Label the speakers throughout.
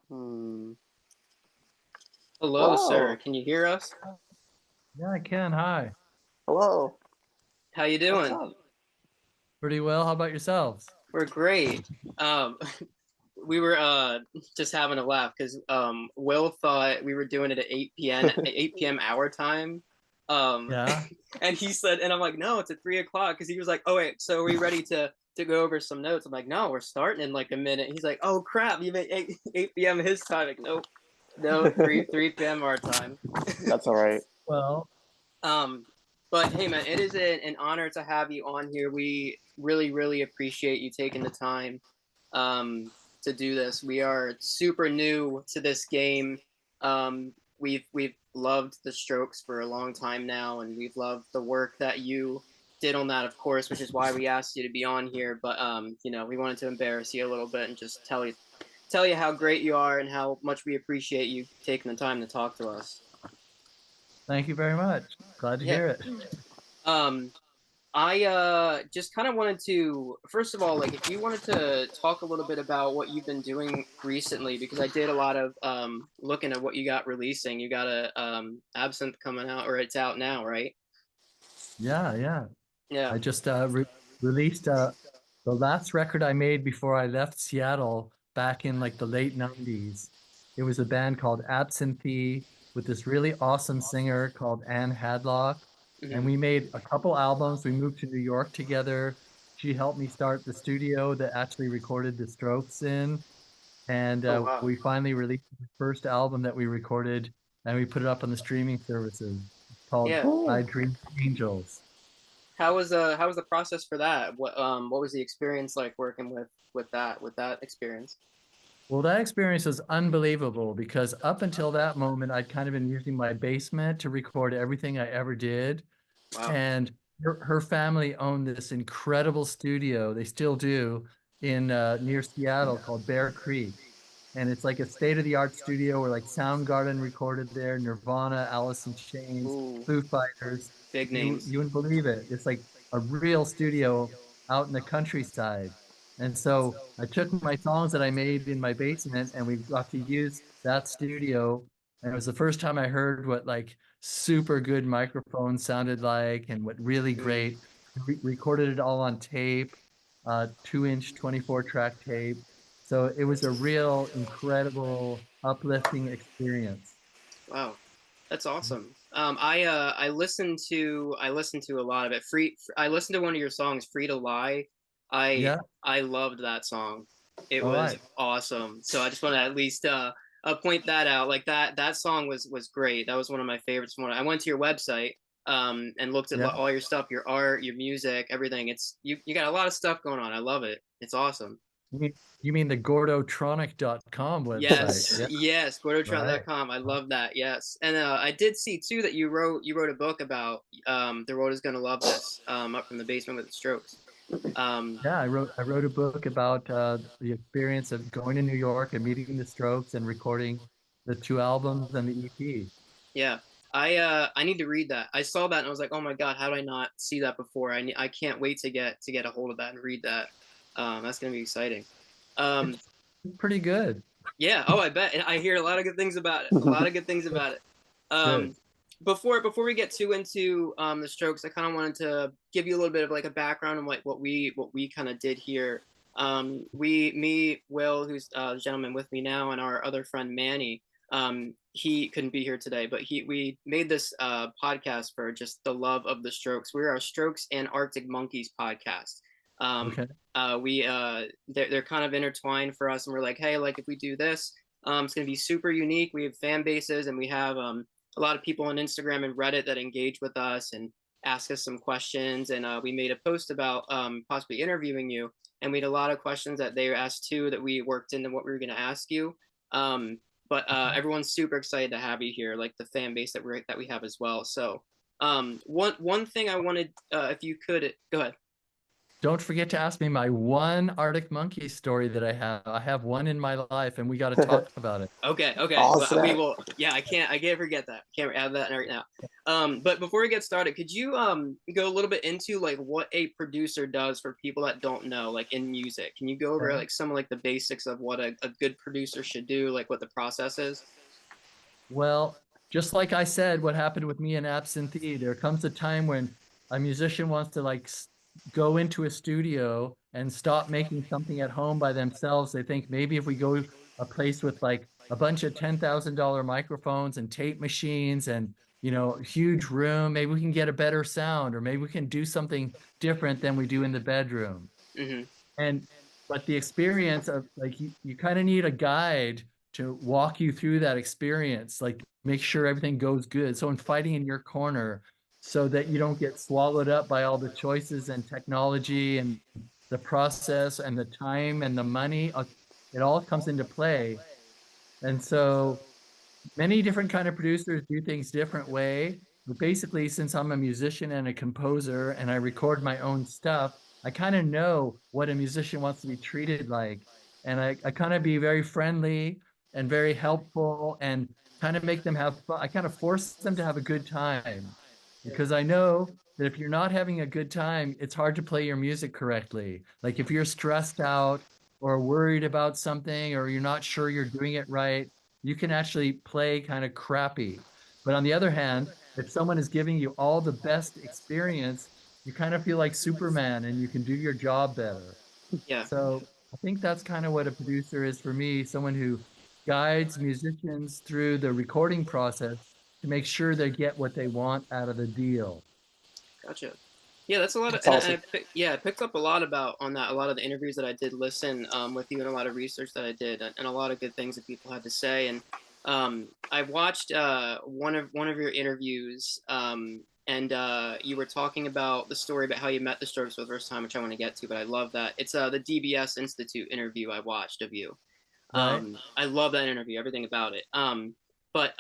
Speaker 1: Hmm.
Speaker 2: Hello, sir.
Speaker 1: Hello.
Speaker 2: Can you hear us?
Speaker 3: Yeah, I can. Hi.
Speaker 1: Hello.
Speaker 2: How you
Speaker 1: What's
Speaker 2: doing?
Speaker 1: up?
Speaker 3: Pretty well. How about yourselves?
Speaker 2: We're great. Um, we were just having a laugh because Will thought we were doing it at 8 p.m. our time. Um,
Speaker 3: Yeah.
Speaker 2: and he said, and I'm like, no, it's at 3 o'clock because he was like, oh wait, so are we ready to go over some notes? I'm like, no, we're starting in like a minute. He's like, oh crap, you made 8 p.m. his time. Like, nope, no, 3 p.m. our time.
Speaker 1: That's all right.
Speaker 3: Well,
Speaker 2: Um, but hey, man, it is an honor to have you on here. We really, really appreciate you taking the time to do this. We are super new to this game. We've loved the Strokes for a long time now, and we've loved the work that you did on that, of course, which is why we asked you to be on here. But we wanted to embarrass you a little bit and just tell you how great you are and how much we appreciate you taking the time to talk to us.
Speaker 3: thank you very much. Glad to
Speaker 2: Yeah.
Speaker 3: hear it.
Speaker 2: Um, I just kind of wanted to, first of all, like if you wanted to talk a little bit about what you've been doing recently, because I did a lot of looking at what you got releasing. You got a Absinthe coming out, or it's out now, right?
Speaker 3: Yeah, yeah.
Speaker 2: Yeah.
Speaker 3: I just released the last record I made before I left Seattle back in like the late 90s. It was a band called Absinthe with this really awesome singer called Anne Hadlock. And
Speaker 2: Hmm.
Speaker 3: we made a couple albums. We moved to New York together. She helped me start the studio that actually recorded the Strokes in. And
Speaker 2: Oh wow.
Speaker 3: we finally released the first album that we recorded and we put it up on the streaming services called
Speaker 2: Yeah.
Speaker 3: I
Speaker 1: Cool.
Speaker 3: Dream Angels.
Speaker 2: How was the process for that? What was the experience like working with that experience?
Speaker 3: Well, that experience was unbelievable because up until that moment, I'd kind of been using my basement to record everything I ever did.
Speaker 2: Wow.
Speaker 3: And her family owned this incredible studio, they still do, in near Seattle called Bear Creek. And it's like a state-of-the-art studio where like Soundgarden recorded there, Nirvana, Alice in Chains,
Speaker 2: Ooh,
Speaker 3: Foo Fighters.
Speaker 2: big
Speaker 3: You
Speaker 2: names.
Speaker 3: you wouldn't believe it. It's like a real studio out in the countryside. And so I took my songs that I made in my basement and we got to use that studio. And it was the first time I heard what like super good microphones sounded like and what really
Speaker 2: Mm.
Speaker 3: great. Recorded it all on tape, 2-inch 24 track tape. So it was a real incredible, uplifting experience.
Speaker 2: Wow, that's awesome. I listened to a lot of it. I listened to one of your songs, "Free to Lie." I
Speaker 3: Yeah.
Speaker 2: I loved that song. It
Speaker 3: All
Speaker 2: was
Speaker 3: right.
Speaker 2: awesome. So I just want to at least point that out. Like that song was great. That was one of my favorites. I went to your website and looked at
Speaker 3: Yeah.
Speaker 2: all your stuff, your art, your music, everything. You got a lot of stuff going on. I love it. It's awesome.
Speaker 3: You mean the gordotronic.com website?
Speaker 2: Yes,
Speaker 3: Yeah.
Speaker 2: yes,
Speaker 3: Right.
Speaker 2: GordoTron.com. I love that. Yes, and I did see too that you wrote a book about the world is gonna love this up from the basement with the Strokes. Um,
Speaker 3: Yeah, I wrote a book about the experience of going to New York and meeting the Strokes and recording the two albums and the EP.
Speaker 2: yeah, I need to read that. I saw that and I was like, oh my God, how did I not see that before? I can't wait to get a hold of that and read that. That's gonna be exciting. Um,
Speaker 3: It's pretty good.
Speaker 2: Yeah. Oh, I bet. And I hear a lot of good things about it. A lot of good things about it. Um,
Speaker 3: Good.
Speaker 2: before we get too into the Strokes, I kind of wanted to give you a little bit of like a background on like what we kind of did here. Me, Will, who's the gentleman with me now, and our other friend Manny. He couldn't be here today, but we made this podcast for just the love of the Strokes. We're our Strokes and Arctic Monkeys podcast. Um,
Speaker 3: Okay.
Speaker 2: they're kind of intertwined for us, and we're like, hey, like if we do this, it's gonna be super unique. We have fan bases, and we have a lot of people on Instagram and Reddit that engage with us and ask us some questions. And we made a post about possibly interviewing you, and we had a lot of questions that they asked too that we worked into what we were gonna ask you. Um, but everyone's super excited to have you here, like the fan base that we have as well. So one thing I wanted, if you could go ahead.
Speaker 3: don't forget to ask me my one Arctic Monkey story that I have. I have one in my life, and we got to talk about it.
Speaker 2: Okay, okay.
Speaker 1: Oh,
Speaker 2: Well, we
Speaker 1: snap.
Speaker 2: will. Yeah, I can't forget that. Can't add that right now. But before we get started, could you go a little bit into like what a producer does for people that don't know, like in music? Can you go over
Speaker 3: Okay.
Speaker 2: like some of like the basics of what a good producer should do, like what the process is?
Speaker 3: Well, just like I said, what happened with me and Absinthe, there comes a time when a musician wants to like go into a studio and stop making something at home by themselves. They think maybe if we go a place with like a bunch of $10,000 microphones and tape machines and huge room, maybe we can get a better sound, or maybe we can do something different than we do in the bedroom.
Speaker 2: Hmm.
Speaker 3: And but the experience of like you kind of need a guide to walk you through that experience, like make sure everything goes good. Someone fighting in your corner so that you don't get swallowed up by all the choices and technology and the process and the time and the money. It all comes into play. And so many different kind of producers do things different way, but basically since I'm a musician and a composer and I record my own stuff, I kind of know what a musician wants to be treated like. And I kind of be very friendly and very helpful and kind of make them have fun. I kind of force them to have a good time because I know that if you're not having a good time, it's hard to play your music correctly. Like if you're stressed out or worried about something or you're not sure you're doing it right, you can actually play kind of crappy. But on the other hand, if someone is giving you all the best experience, you kind of feel like Superman and you can do your job better.
Speaker 2: Yeah.
Speaker 3: So I think that's kind of what a producer is for me, someone who guides musicians through the recording process to make sure they get what they want out of the deal.
Speaker 2: Gotcha. Yeah, that's a lot of,
Speaker 1: That's awesome.
Speaker 2: yeah, I picked up a lot about on that. A lot of the interviews that I did listen with you, and a lot of research that I did, and a lot of good things that people had to say. And I watched one of your interviews, and you were talking about the story about how you met the Strokes for the first time, which I want to get to. But I love that it's the DBS Institute interview I watched of you.
Speaker 3: Right?
Speaker 2: I love that interview, everything about it. But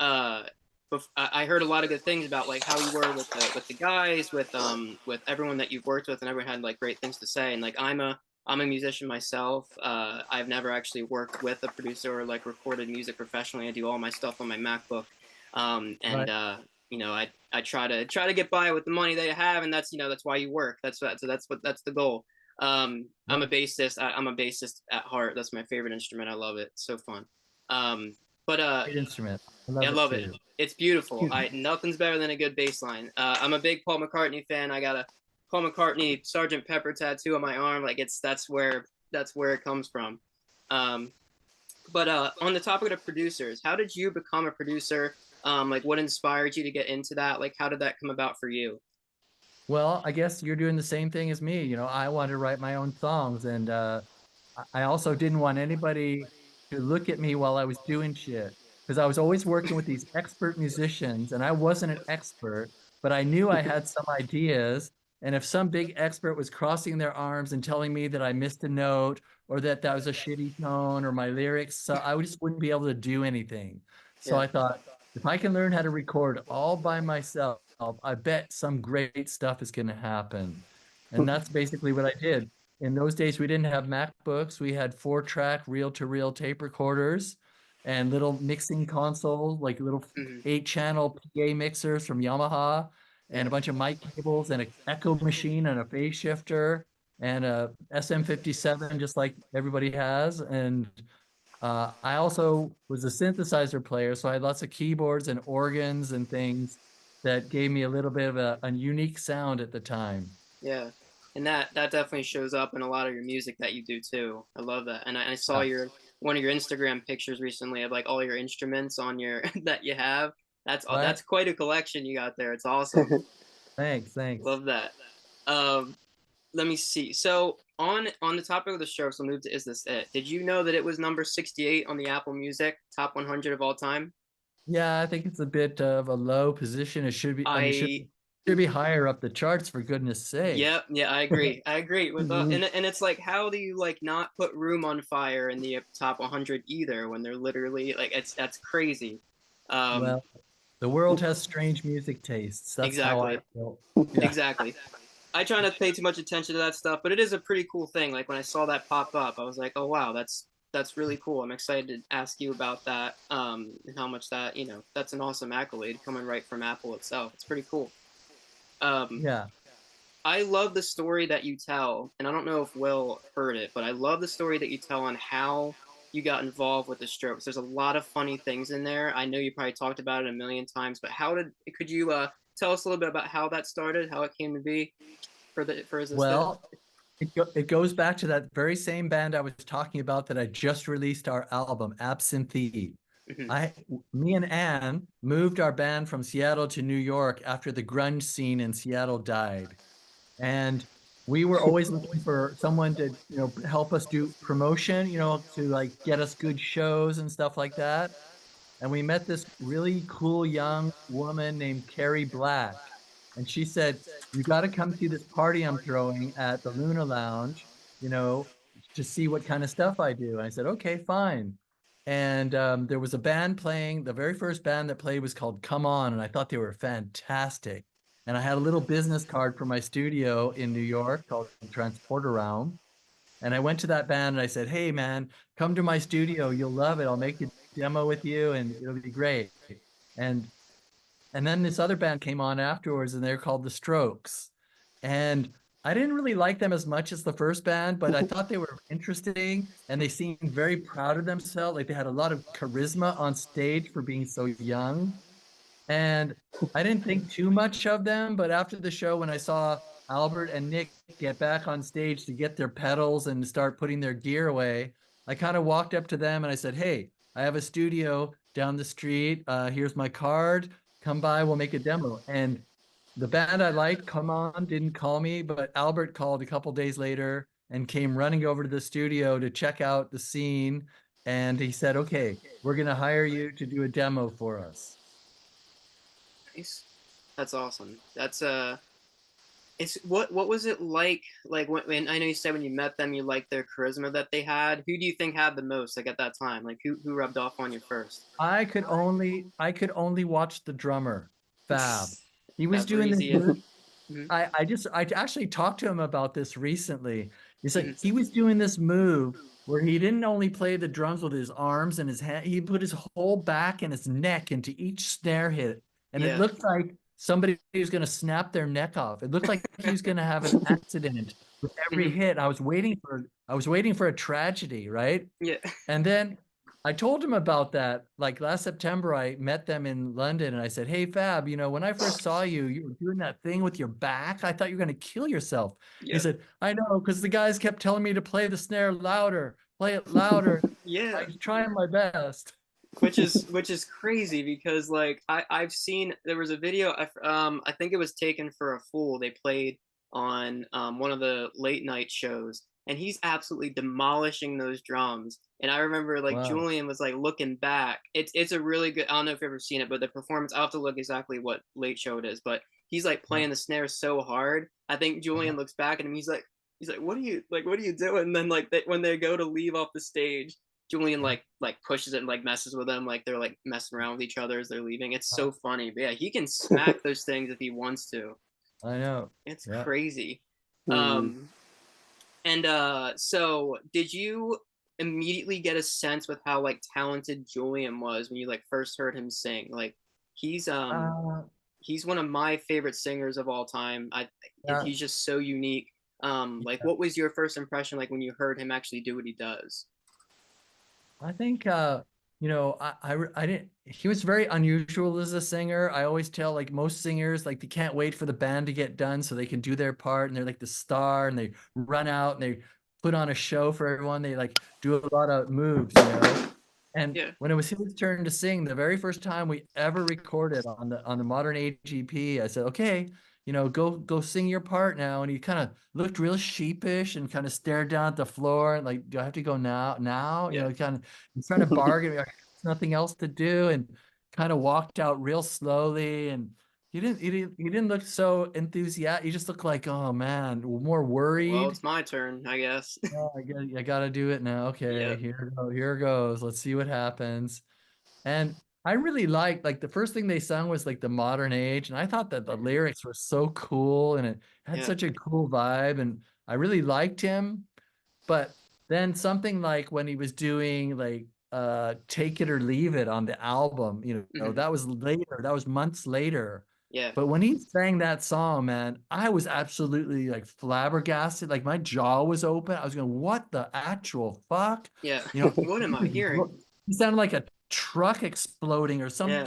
Speaker 2: I heard a lot of good things about like how you were with the guys, with everyone that you've worked with, and everyone had like great things to say. And like I'm a musician myself. I've never actually worked with a producer or like recorded music professionally. I do all my stuff on my MacBook, and
Speaker 3: Right.
Speaker 2: I try to get by with the money that I have, and that's why you work. That's the goal. I'm a
Speaker 3: Right.
Speaker 2: bassist. I'm a bassist at heart. That's my favorite instrument. I love it. It's so fun. Um, but
Speaker 3: Great instrument. I
Speaker 2: yeah, I
Speaker 3: love it
Speaker 2: love it.
Speaker 3: too.
Speaker 2: It's beautiful. Nothing's better than a good bass line. I'm a big Paul McCartney fan. I got a Paul McCartney Sergeant Pepper tattoo on my arm. Like that's where it comes from. Um, but on the topic of producers, how did you become a producer? Like what inspired you to get into that? Like how did that come about for you?
Speaker 3: Well, I guess you're doing the same thing as me. I wanted to write my own songs, and I also didn't want anybody to look at me while I was doing shit because I was always working with these expert musicians, and I wasn't an expert, but I knew I had some ideas. And if some big expert was crossing their arms and telling me that I missed a note or that that was a shitty tone or my lyrics, so I just wouldn't be able to do anything. So
Speaker 2: Yeah.
Speaker 3: I thought, if I can learn how to record all by myself, I bet some great stuff is going to happen. And that's basically what I did. In those days, we didn't have MacBooks. We had 4-track reel-to-reel tape recorders and little mixing consoles, like little
Speaker 2: Hmm.
Speaker 3: 8-channel PA mixers from Yamaha, and
Speaker 2: Yeah.
Speaker 3: a bunch of mic cables and an echo machine and a phase shifter and a SM57, just like everybody has. And I also was a synthesizer player, so I had lots of keyboards and organs and things that gave me a little bit of a unique sound at the time.
Speaker 2: Yeah, and that definitely shows up in a lot of your music that you do too. I love that, and I saw
Speaker 3: Yeah.
Speaker 2: your one of your Instagram pictures recently of like all your instruments on your that you have.
Speaker 3: Right?
Speaker 2: That's quite a collection you got there. It's awesome.
Speaker 3: Thanks, thanks.
Speaker 2: Love that. Um, Let me see. So on the topic of the Strokes, we'll move to Is This It? Did you know that it was number 68 on the Apple Music top 100 of all time?
Speaker 3: Yeah, I think it's a bit of a low position. It should be, I mean,
Speaker 2: I
Speaker 3: should be higher up the charts for goodness sake.
Speaker 2: Yeah, yeah, I agree. I agree with
Speaker 1: Mhm.
Speaker 2: and it's like how do you like not put Room on Fire in the top 100 either when they're literally like that's crazy. Um,
Speaker 3: Well, the world has strange music tastes. That's how I
Speaker 2: exactly,
Speaker 3: feel. Yeah.
Speaker 2: exactly. I try not to pay too much attention to that stuff, but it is a pretty cool thing. Like when I saw that pop up, I was like, oh wow, that's really cool. I'm excited to ask you about that, and how much that, that's an awesome accolade coming right from Apple itself. It's pretty cool. Um,
Speaker 3: Yeah.
Speaker 2: I love the story that you tell, and I don't know if Will heard it, but I love the story that you tell on how you got involved with the Strokes. There's a lot of funny things in there. I know you probably talked about it a million times, but could you tell us a little bit about how that started, how it came to be for Is This It?
Speaker 3: Well, it goes back to that very same band I was talking about that I just released our album, Absinthe.
Speaker 2: Hmm.
Speaker 3: Me and Anne moved our band from Seattle to New York after the grunge scene in Seattle died. And we were always looking for someone to, help us do promotion, to like get us good shows and stuff like that. And we met this really cool young woman named Carrie Black. And she said, "You got to come to this party I'm throwing at the Luna Lounge, you know, to see what kind of stuff I do." And I said, "Okay, fine." And there was a band playing. The very first band that played was called Come On, and I thought they were fantastic. And I had a little business card for my studio in New York called Transporter Realm. And I went to that band and I said, "Hey, man, come to my studio. You'll love it. I'll make a demo with you and it'll be great." And and then this other band came on afterwards and they're called The Strokes. And I didn't really like them as much as the first band, but I thought they were interesting and they seemed very proud of themselves. Like they had a lot of charisma on stage for being so young. And I didn't think too much of them, but after the show, when I saw Albert and Nick get back on stage to get their pedals and start putting their gear away, I kind of walked up to them and I said, "Hey, I have a studio down the street. Here's my card. Come by, we'll make a demo." And the band I liked, Come On, didn't call me, but Albert called a couple days later and came running over to the studio to check out the scene. And he said, "Okay, we're going to hire you to do a demo for us."
Speaker 2: Nice. That's awesome. That's it's what was it like when I know you said when you met them you liked their charisma that they had. Who do you think had the most like at that time? Like who rubbed off on you first?
Speaker 3: I could only watch the drummer, Fab. He was
Speaker 2: That
Speaker 3: doing this
Speaker 2: breezy.
Speaker 3: move.
Speaker 2: Mhm,
Speaker 3: I actually talked to him about this recently. He's like,
Speaker 2: mhm.
Speaker 3: he was doing this move where he didn't only play the drums with his arms and his hand, he put his whole back and his neck into each snare hit. And it
Speaker 2: Yeah.
Speaker 3: looked like somebody was going to snap their neck off. It looked like he was going to have an accident with every
Speaker 2: Mhm.
Speaker 3: hit. I was waiting for a tragedy, right?
Speaker 2: Yeah.
Speaker 3: And then I told him about that. Like last September, I met them in London and I said, "Hey, Fab, when I first saw you, you were doing that thing with your back. I thought you were going to kill yourself." He
Speaker 2: Yeah.
Speaker 3: said, "I know, because the guys kept telling me to play the snare louder, play it louder. I
Speaker 2: Yeah.
Speaker 3: was trying my best."
Speaker 2: Which is crazy because like I've seen there was a video I think it was Taken for a Fool they played on one of the late night shows and he's absolutely demolishing those drums and I remember like
Speaker 3: Wow.
Speaker 2: Julian was like looking back it's a really good I don't know if you've ever seen it but the performance I'll have to look exactly what late show it is but he's like
Speaker 3: Yeah.
Speaker 2: playing the snare so hard I think Julian
Speaker 3: Uh-huh.
Speaker 2: looks back at him he's like what are you doing and then like when they go to leave off the stage Julian
Speaker 3: Yeah.
Speaker 2: like pushes it and like messes with them, like they're like messing around with each other as they're leaving. It's
Speaker 3: Uh-huh.
Speaker 2: so funny. But yeah, he can smack those things if he wants to.
Speaker 3: I know.
Speaker 2: It's
Speaker 3: Yeah.
Speaker 2: crazy.
Speaker 1: Mm.
Speaker 2: Um and so did you immediately get a sense with how like talented Julian was when you like first heard him sing? Like he's um
Speaker 3: Uh,
Speaker 2: he's one of my favorite singers of all time.
Speaker 3: yeah.
Speaker 2: He's just so unique. Like
Speaker 3: Yeah.
Speaker 2: what was your first impression like when you heard him actually do what he does?
Speaker 3: I think I didn't he was very unusual as a singer. I always tell like most singers like they can't wait for the band to get done so they can do their part and they're like the star and they run out and they put on a show for everyone. They like do a lot of moves. And
Speaker 2: Yeah.
Speaker 3: when it was his turn to sing, the very first time we ever recorded on the modern AGP, I said, "Okay, go sing your part now." And he kind of looked real sheepish and kind of stared down at the floor and like, "Do I have to go now? Now?"
Speaker 2: Yeah.
Speaker 3: Kind of he's trying to bargain. Like, there's nothing else to do, and kind of walked out real slowly. And he didn't look so enthusiastic. He just looked like, "Oh man, more
Speaker 2: Well,
Speaker 3: worried."
Speaker 2: it's my turn, I guess.
Speaker 3: "Oh, I gotta do it now. Okay,
Speaker 2: Yeah.
Speaker 3: here goes. Let's see what happens." And I really liked like the first thing they sung was like the modern age, and I thought that the
Speaker 2: Mhm.
Speaker 3: lyrics were so cool and it had
Speaker 2: Yeah.
Speaker 3: such a cool vibe, and I really liked him. But then something like when he was doing like Take It or Leave It on the album,
Speaker 2: Hmm.
Speaker 3: that was later, that was months later.
Speaker 2: Yeah.
Speaker 3: But when he sang that song, man, I was absolutely like flabbergasted. Like my jaw was open. I was going, what the actual fuck?
Speaker 2: Yeah.
Speaker 3: You know,
Speaker 2: What am I hearing?
Speaker 3: he sounded like a truck exploding or
Speaker 2: Yeah.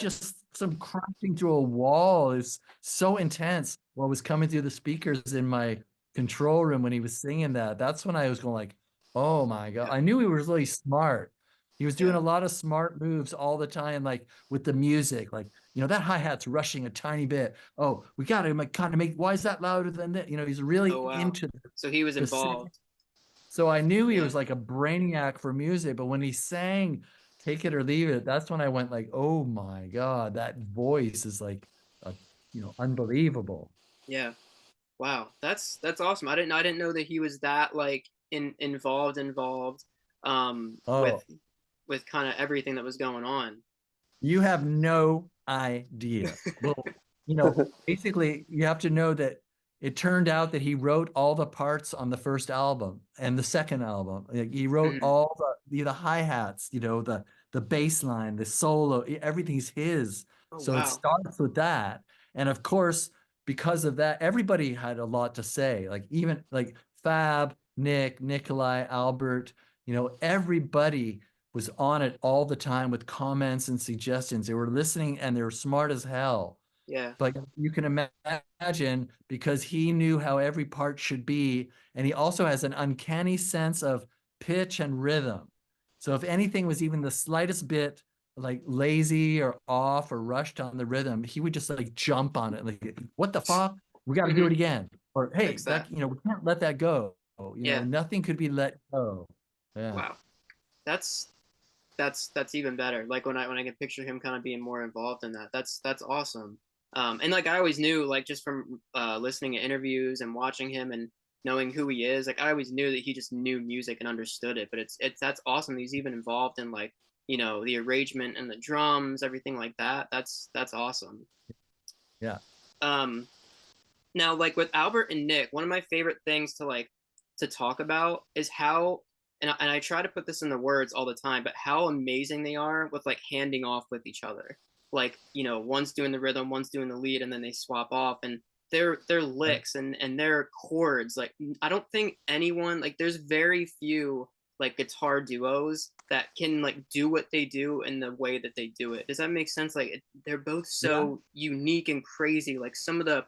Speaker 3: some crashing through a wall. It's so intense what was coming through the speakers in my control room when he was singing that. That's when I was going like, oh my God.
Speaker 2: Yeah.
Speaker 3: I knew he was really smart. He was doing
Speaker 2: Yeah.
Speaker 3: a lot of smart moves all the time, like with the music, like, that hi-hat's rushing a tiny bit. Oh, we got to kind of make, why is that louder than that? He's really
Speaker 2: Oh wow.
Speaker 3: into
Speaker 2: So he was
Speaker 3: the synth.
Speaker 2: involved.
Speaker 3: So I knew he
Speaker 2: Yeah.
Speaker 3: was like a brainiac for music, but when he sang Take It or Leave It, that's when I went like, oh my God, that voice is like, uh, unbelievable.
Speaker 2: Yeah. Wow. That's awesome. I didn't know that he was that like involved
Speaker 3: Oh,
Speaker 2: with kind of everything that was going on.
Speaker 3: you have no idea. Well, basically, you have to know that it turned out that he wrote all the parts on the first album and the second album. Like, he wrote
Speaker 2: Hmm.
Speaker 3: all the hi-hats, the bass line, the solo, everything's his.
Speaker 2: Oh
Speaker 3: So it
Speaker 2: wow.
Speaker 3: starts with that. And of course, because of that, everybody had a lot to say. Like even like Fab, Nick, Nikolai, Albert, everybody was on it all the time with comments and suggestions. They were listening and they were smart as hell.
Speaker 2: Yeah.
Speaker 3: But you can imagine because he knew how every part should be, and he also has an uncanny sense of pitch and rhythm. So if anything was even the slightest bit like lazy or off or rushed on the rhythm, he would just like jump on it. Like, what the fuck? We got to do
Speaker 2: Hmm.
Speaker 3: it again. Or hey,
Speaker 2: Fix that.
Speaker 3: we can't let that go.
Speaker 2: Yeah.
Speaker 3: Nothing could be let go. Yeah.
Speaker 2: Wow. That's that's even better. Like when I can picture him kind of being more involved in that. That's awesome. And like I always knew, like just from listening to interviews and watching him and knowing who he is, like I always knew that he just knew music and understood it. But it's that's awesome. He's even involved in like the arrangement and the drums, everything like that. That's awesome.
Speaker 3: Yeah.
Speaker 2: Um, Now, like with Albert and Nick, one of my favorite things to talk about is how, and I try to put this in the words all the time, but how amazing they are with like handing off with each other. Like, one's doing the rhythm, one's doing the lead, and then they swap off, and their
Speaker 3: Right.
Speaker 2: licks and their chords. Like, I don't think anyone like there's very few like guitar duos that can like do what they do in the way that they do it. Does that make sense? Like, they're both
Speaker 3: Yeah.
Speaker 2: so unique and crazy. Like some of the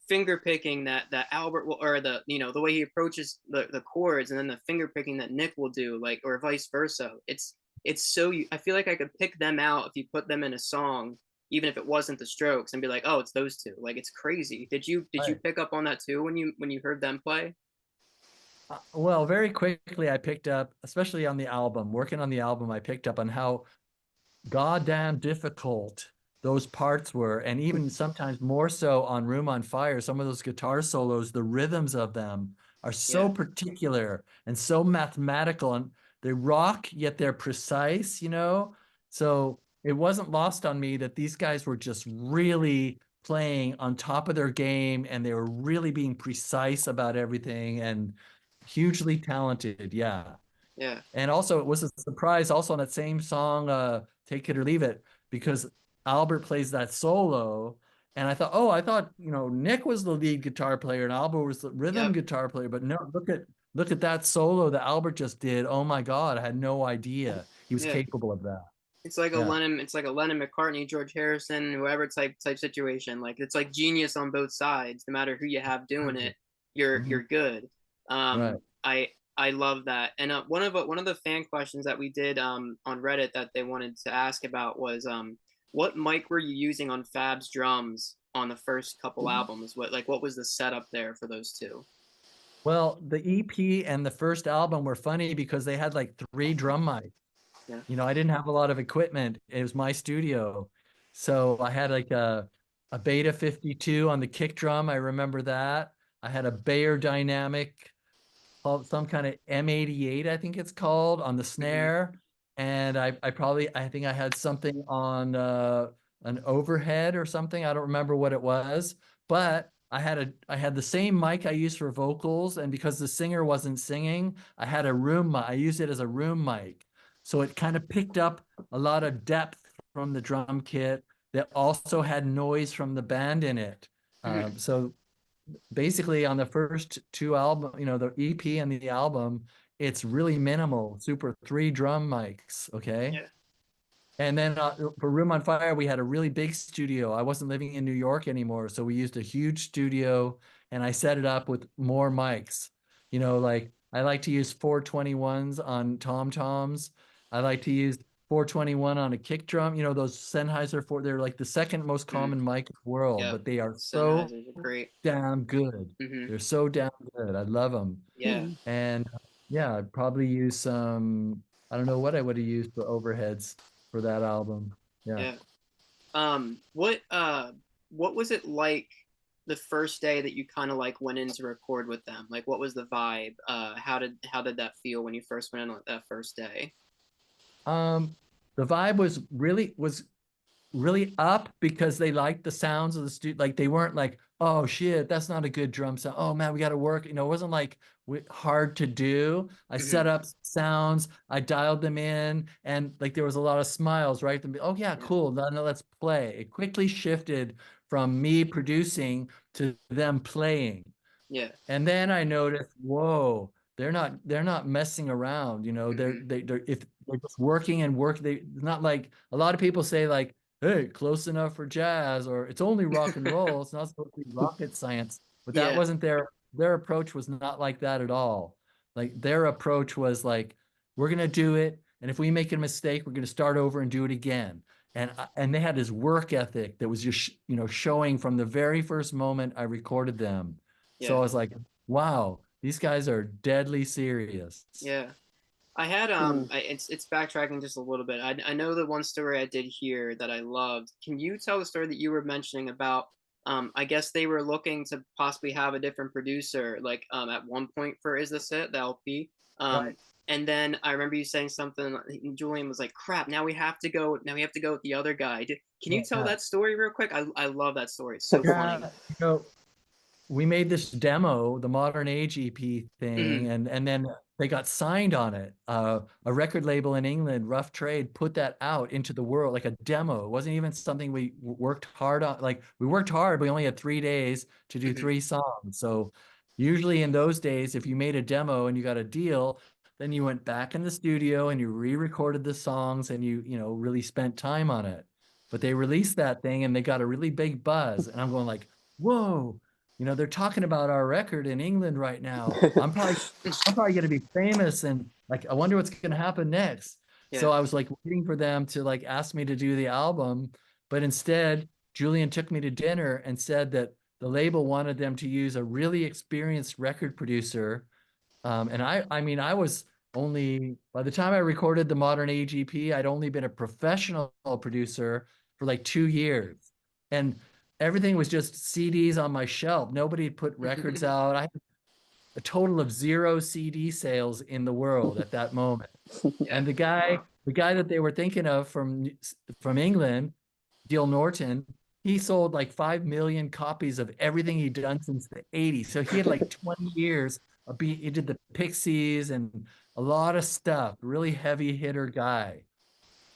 Speaker 2: finger picking that Albert will, or the way he approaches the chords, and then the finger picking that Nick will do, like, or vice versa. It's so I feel like I could pick them out if you put them in a song, even if it wasn't the Strokes, and be like, oh, it's those two. Like it's crazy. Did you
Speaker 3: Right.
Speaker 2: pick up on that too when you heard them play?
Speaker 3: Well, very quickly, I picked up, especially on the album, working on the album, I picked up on how goddamn difficult those parts were. And even sometimes more so on Room on Fire, some of those guitar solos, the rhythms of them are so
Speaker 2: Yeah.
Speaker 3: particular and so mathematical. And they rock, yet they're precise. So it wasn't lost on me that these guys were just really playing on top of their game and they were really being precise about everything and hugely talented. Yeah.
Speaker 2: Yeah.
Speaker 3: And also, it was a surprise also on that same song, Take It or Leave It, because Albert plays that solo. And I thought, Nick was the lead guitar player and Albert was the rhythm
Speaker 2: Yep.
Speaker 3: guitar player. But no, look at that solo that Albert just did. Oh my God, I had no idea he was
Speaker 2: Yeah.
Speaker 3: capable of that. Yeah.
Speaker 2: It's like a Lennon McCartney, George Harrison, whoever type situation. Like it's like genius on both sides. No matter who you have doing it,
Speaker 3: Mhm.
Speaker 2: you're good.
Speaker 3: Right.
Speaker 2: I love that. And one of the fan questions that we did on Reddit that they wanted to ask about was what mic were you using on Fab's drums on the first couple albums? What was the setup there for those two?
Speaker 3: Well, the EP and the first album were funny because they had like three drum mics.
Speaker 2: Yeah.
Speaker 3: I didn't have a lot of equipment. It was my studio. So I had like a Beta 52 on the kick drum. I remember that. I had a Bayer Dynamic, some kind of M88, I think it's called, on the
Speaker 2: Hmm.
Speaker 3: snare. and I think I had something on an overhead or something. I don't remember what it was, but I had the same mic I used for vocals, and because the singer wasn't singing, I had a room mic. I used it as a room mic. So it kind of picked up a lot of depth from the drum kit that also had noise from the band in it.
Speaker 2: Mhm.
Speaker 3: So basically on the first two album, the EP and the album, it's really minimal, super three drum mics, okay?
Speaker 2: Yeah.
Speaker 3: And then for Room on Fire, we had a really big studio. I wasn't living in New York anymore, so we used a huge studio and I set it up with more mics. Like I like to use 421s on tom-toms. I like to use 421 on a kick drum. Those Sennheiser they're like the second most
Speaker 2: Mhm.
Speaker 3: common mic in the world,
Speaker 2: Yep.
Speaker 3: but they are so
Speaker 2: Sennheisers are great.
Speaker 3: damn good.
Speaker 2: Hmm.
Speaker 3: They're so damn good. I love them.
Speaker 2: Yeah.
Speaker 3: And yeah, I'd probably use some, I don't know what I would have used for overheads for that album. Yeah.
Speaker 2: Yeah. What was it like the first day that you kind of like went in to record with them? Like what was the vibe? How did that feel when you first went in on that first day?
Speaker 3: Um, the vibe was really up because they liked the sounds of the studio. Like they weren't like, oh shit, that's not a good drum sound. Oh man, we got to work. It wasn't like hard to do. I
Speaker 2: Hmm.
Speaker 3: set up sounds, I dialed them in, and like there was a lot of smiles, right? Oh yeah,
Speaker 2: Yeah.
Speaker 3: cool. Now let's play. It quickly shifted from me producing to them playing.
Speaker 2: Yeah.
Speaker 3: And then I noticed, whoa, they're not messing around,
Speaker 2: Hmm.
Speaker 3: if they're just working and work, not like a lot of people say like, hey, close enough for jazz, or it's only rock and roll, it's not supposed to be rocket science. But that
Speaker 2: Yeah.
Speaker 3: wasn't their approach was not like that at all. Like their approach was like, we're gonna do it, and if we make a mistake, we're gonna start over and do it again. And they had this work ethic that was just showing from the very first moment I recorded them. So I
Speaker 2: Yeah.
Speaker 3: was like, wow, these guys are deadly serious.
Speaker 2: Yeah. I had
Speaker 1: Hmm.
Speaker 2: it's backtracking just a little bit. I know the one story I did hear that I loved. Can you tell the story that you were mentioning about I guess they were looking to possibly have a different producer like at one point for Is This It, the LP.
Speaker 3: Right.
Speaker 2: Um and then I remember you saying something, Julian was like, crap, now we have to go with the other guy. Can you tell
Speaker 3: Yeah.
Speaker 2: that story real quick? I love that story. It's so funny.
Speaker 3: Yeah. We made this demo, the Modern Age EP thing,
Speaker 2: Hmm.
Speaker 3: and then they got signed on it. A record label in England, Rough Trade, put that out into the world like a demo. It wasn't even something we worked hard on. Like we worked hard, but we only had 3 days to do
Speaker 2: Hmm.
Speaker 3: 3 songs. So usually in those days, if you made a demo and you got a deal, then you went back in the studio and you re-recorded the songs and you really spent time on it. But they released that thing and they got a really big buzz. And I'm going like, whoa, they're talking about our record in England right now. I'm probably going to be famous, and like I wonder what's going to happen next. So
Speaker 2: Yeah.
Speaker 3: I was like waiting for them to like ask me to do the album, but instead Julian took me to dinner and said that the label wanted them to use a really experienced record producer. And I mean, I was only, by the time I recorded the Modern Age EP, I'd only been a professional producer for like 2 years. And everything was just CDs on my shelf. Nobody had put records out. I had a total of 0 CD sales in the world at that moment.
Speaker 2: Yeah.
Speaker 3: And the guy that they were thinking of from England, Gil Norton, he sold like 5 million copies of everything he'd done since the 80s. So he had like 20 years he did the Pixies and a lot of stuff, really heavy hitter guy.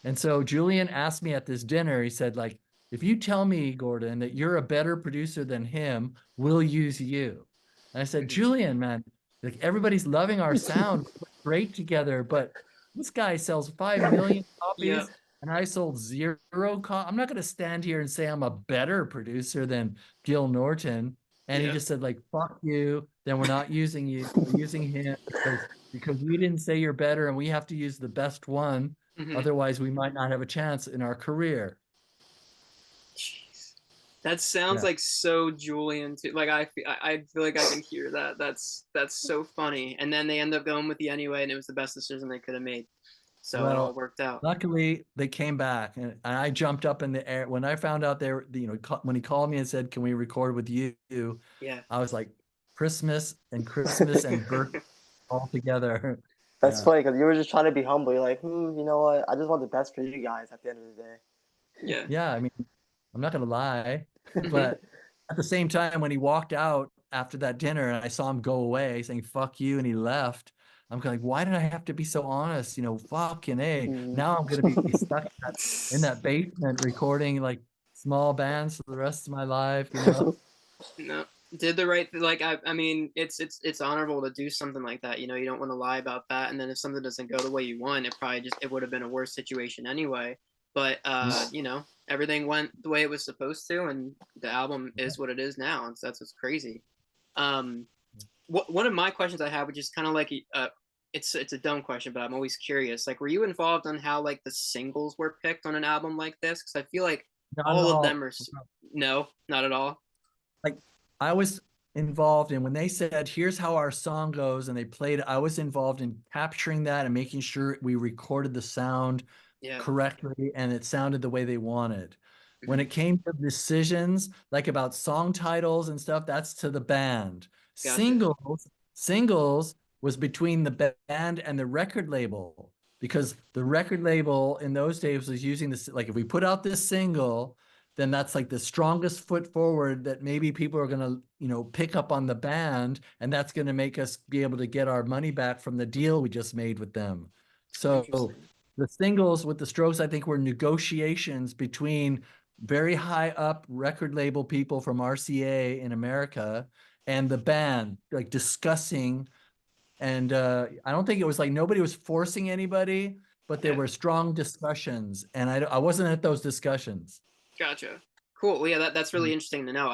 Speaker 3: And so Julian asked me at this dinner, he said, like, if you tell me, Gordon, that you're a better producer than him, we'll use you. And I said,
Speaker 2: Hmm.
Speaker 3: Julian, man, like everybody's loving our sound, great together, but this guy sells 5 million
Speaker 2: Yep.
Speaker 3: copies and I sold zero. I'm not going to stand here and say I'm a better producer than Gil Norton. And he
Speaker 2: Yeah.
Speaker 3: just said, like, fuck you. Then we're not using you. We're using him because we didn't say you're better and we have to use the best one.
Speaker 2: Hmm.
Speaker 3: Otherwise, we might not have a chance in our career.
Speaker 2: Jeez. That sounds
Speaker 3: Yeah.
Speaker 2: like so Julian too. Like I feel like I can hear that. That's so funny. And then they end up going with the anyway, and it was the best decision they could have made. So it all
Speaker 3: Well,
Speaker 2: worked out.
Speaker 3: luckily they came back and I jumped up in the air when I found out they were, when he called me and said, "Can we record with you?"
Speaker 2: Yeah.
Speaker 3: I was like, Christmas and birth all together.
Speaker 1: That's
Speaker 3: Yeah.
Speaker 1: funny because you were just trying to be humble. You're like, you know what? I just want the best for you guys at the end of the day.
Speaker 2: Yeah.
Speaker 3: Yeah, I mean, I'm not gonna lie, but at the same time, when he walked out after that dinner and I saw him go away saying "fuck you" and he left, I'm kind of like, why did I have to be so honest? Fucking A.
Speaker 1: Mhm.
Speaker 3: Now I'm gonna be stuck in that basement recording like small bands for the rest of my life.
Speaker 2: No, did the right like I mean it's honorable to do something like that. You don't want to lie about that, and then if something doesn't go the way you want, it would have been a worse situation anyway. But everything went the way it was supposed to, and the album is what it is now, and so that's what's crazy. Um, one of my questions I have, which is kind of like it's a dumb question, but I'm always curious. Like, were you involved on how like the singles were picked on an album like this? Because I feel like
Speaker 3: Not at
Speaker 2: all of
Speaker 3: all.
Speaker 2: them are no, not at all.
Speaker 3: Like I was involved in when they said, here's how our song goes, and they played, I was involved in capturing that and making sure we recorded the sound
Speaker 2: Yeah.
Speaker 3: correctly and it sounded the way they wanted. When
Speaker 2: Mhm.
Speaker 3: it came to decisions, like about song titles and stuff, that's to the band.
Speaker 2: Gotcha.
Speaker 3: Singles was between the band and the record label because the record label in those days was using this, like if we put out this single, then that's like the strongest foot forward that maybe people are going to, pick up on the band, and that's going to make us be able to get our money back from the deal we just made with them. So
Speaker 2: Interesting.
Speaker 3: the singles with the Strokes, I think, were negotiations between very high up record label people from RCA in America and the band, like discussing. And I don't think it was like nobody was forcing anybody, but there
Speaker 2: Yeah.
Speaker 3: were strong discussions, and I wasn't at those discussions.
Speaker 2: Gotcha. Cool. Well, yeah, that's really interesting to know.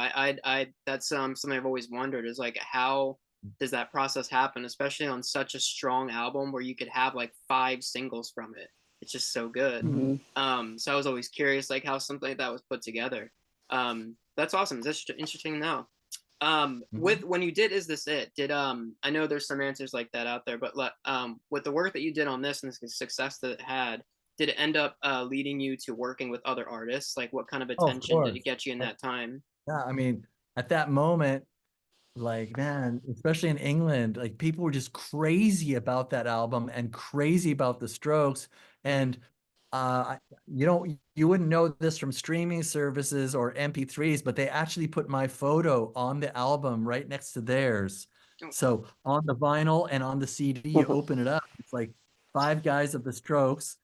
Speaker 2: That's something I've always wondered is like how does that process happen, especially on such a strong album where you could have like five singles from it. It's just so good.
Speaker 3: Mhm.
Speaker 1: Mhm.
Speaker 2: So I was always curious like how something like that was put together. That's awesome. That's interesting to know. With
Speaker 3: Mhm.
Speaker 2: when you did Is This It? Did I know there's some answers like that out there, but with the work that you did on this and the success that it had, did it end up leading you to working with other artists? Like, what kind of
Speaker 3: Oh, of
Speaker 2: attention did it
Speaker 3: course.
Speaker 2: get you in
Speaker 3: Oh,
Speaker 2: that time?
Speaker 3: yeah, I mean, at that moment, like, man, especially in England, like people were just crazy about that album and crazy about the Strokes.
Speaker 2: Hmm.
Speaker 3: And you wouldn't know this from streaming services or MP3s, but they actually put my photo on the album right next to theirs.
Speaker 2: Oh,
Speaker 3: So on the vinyl and on the CD, you open it up, it's like five guys of the Strokes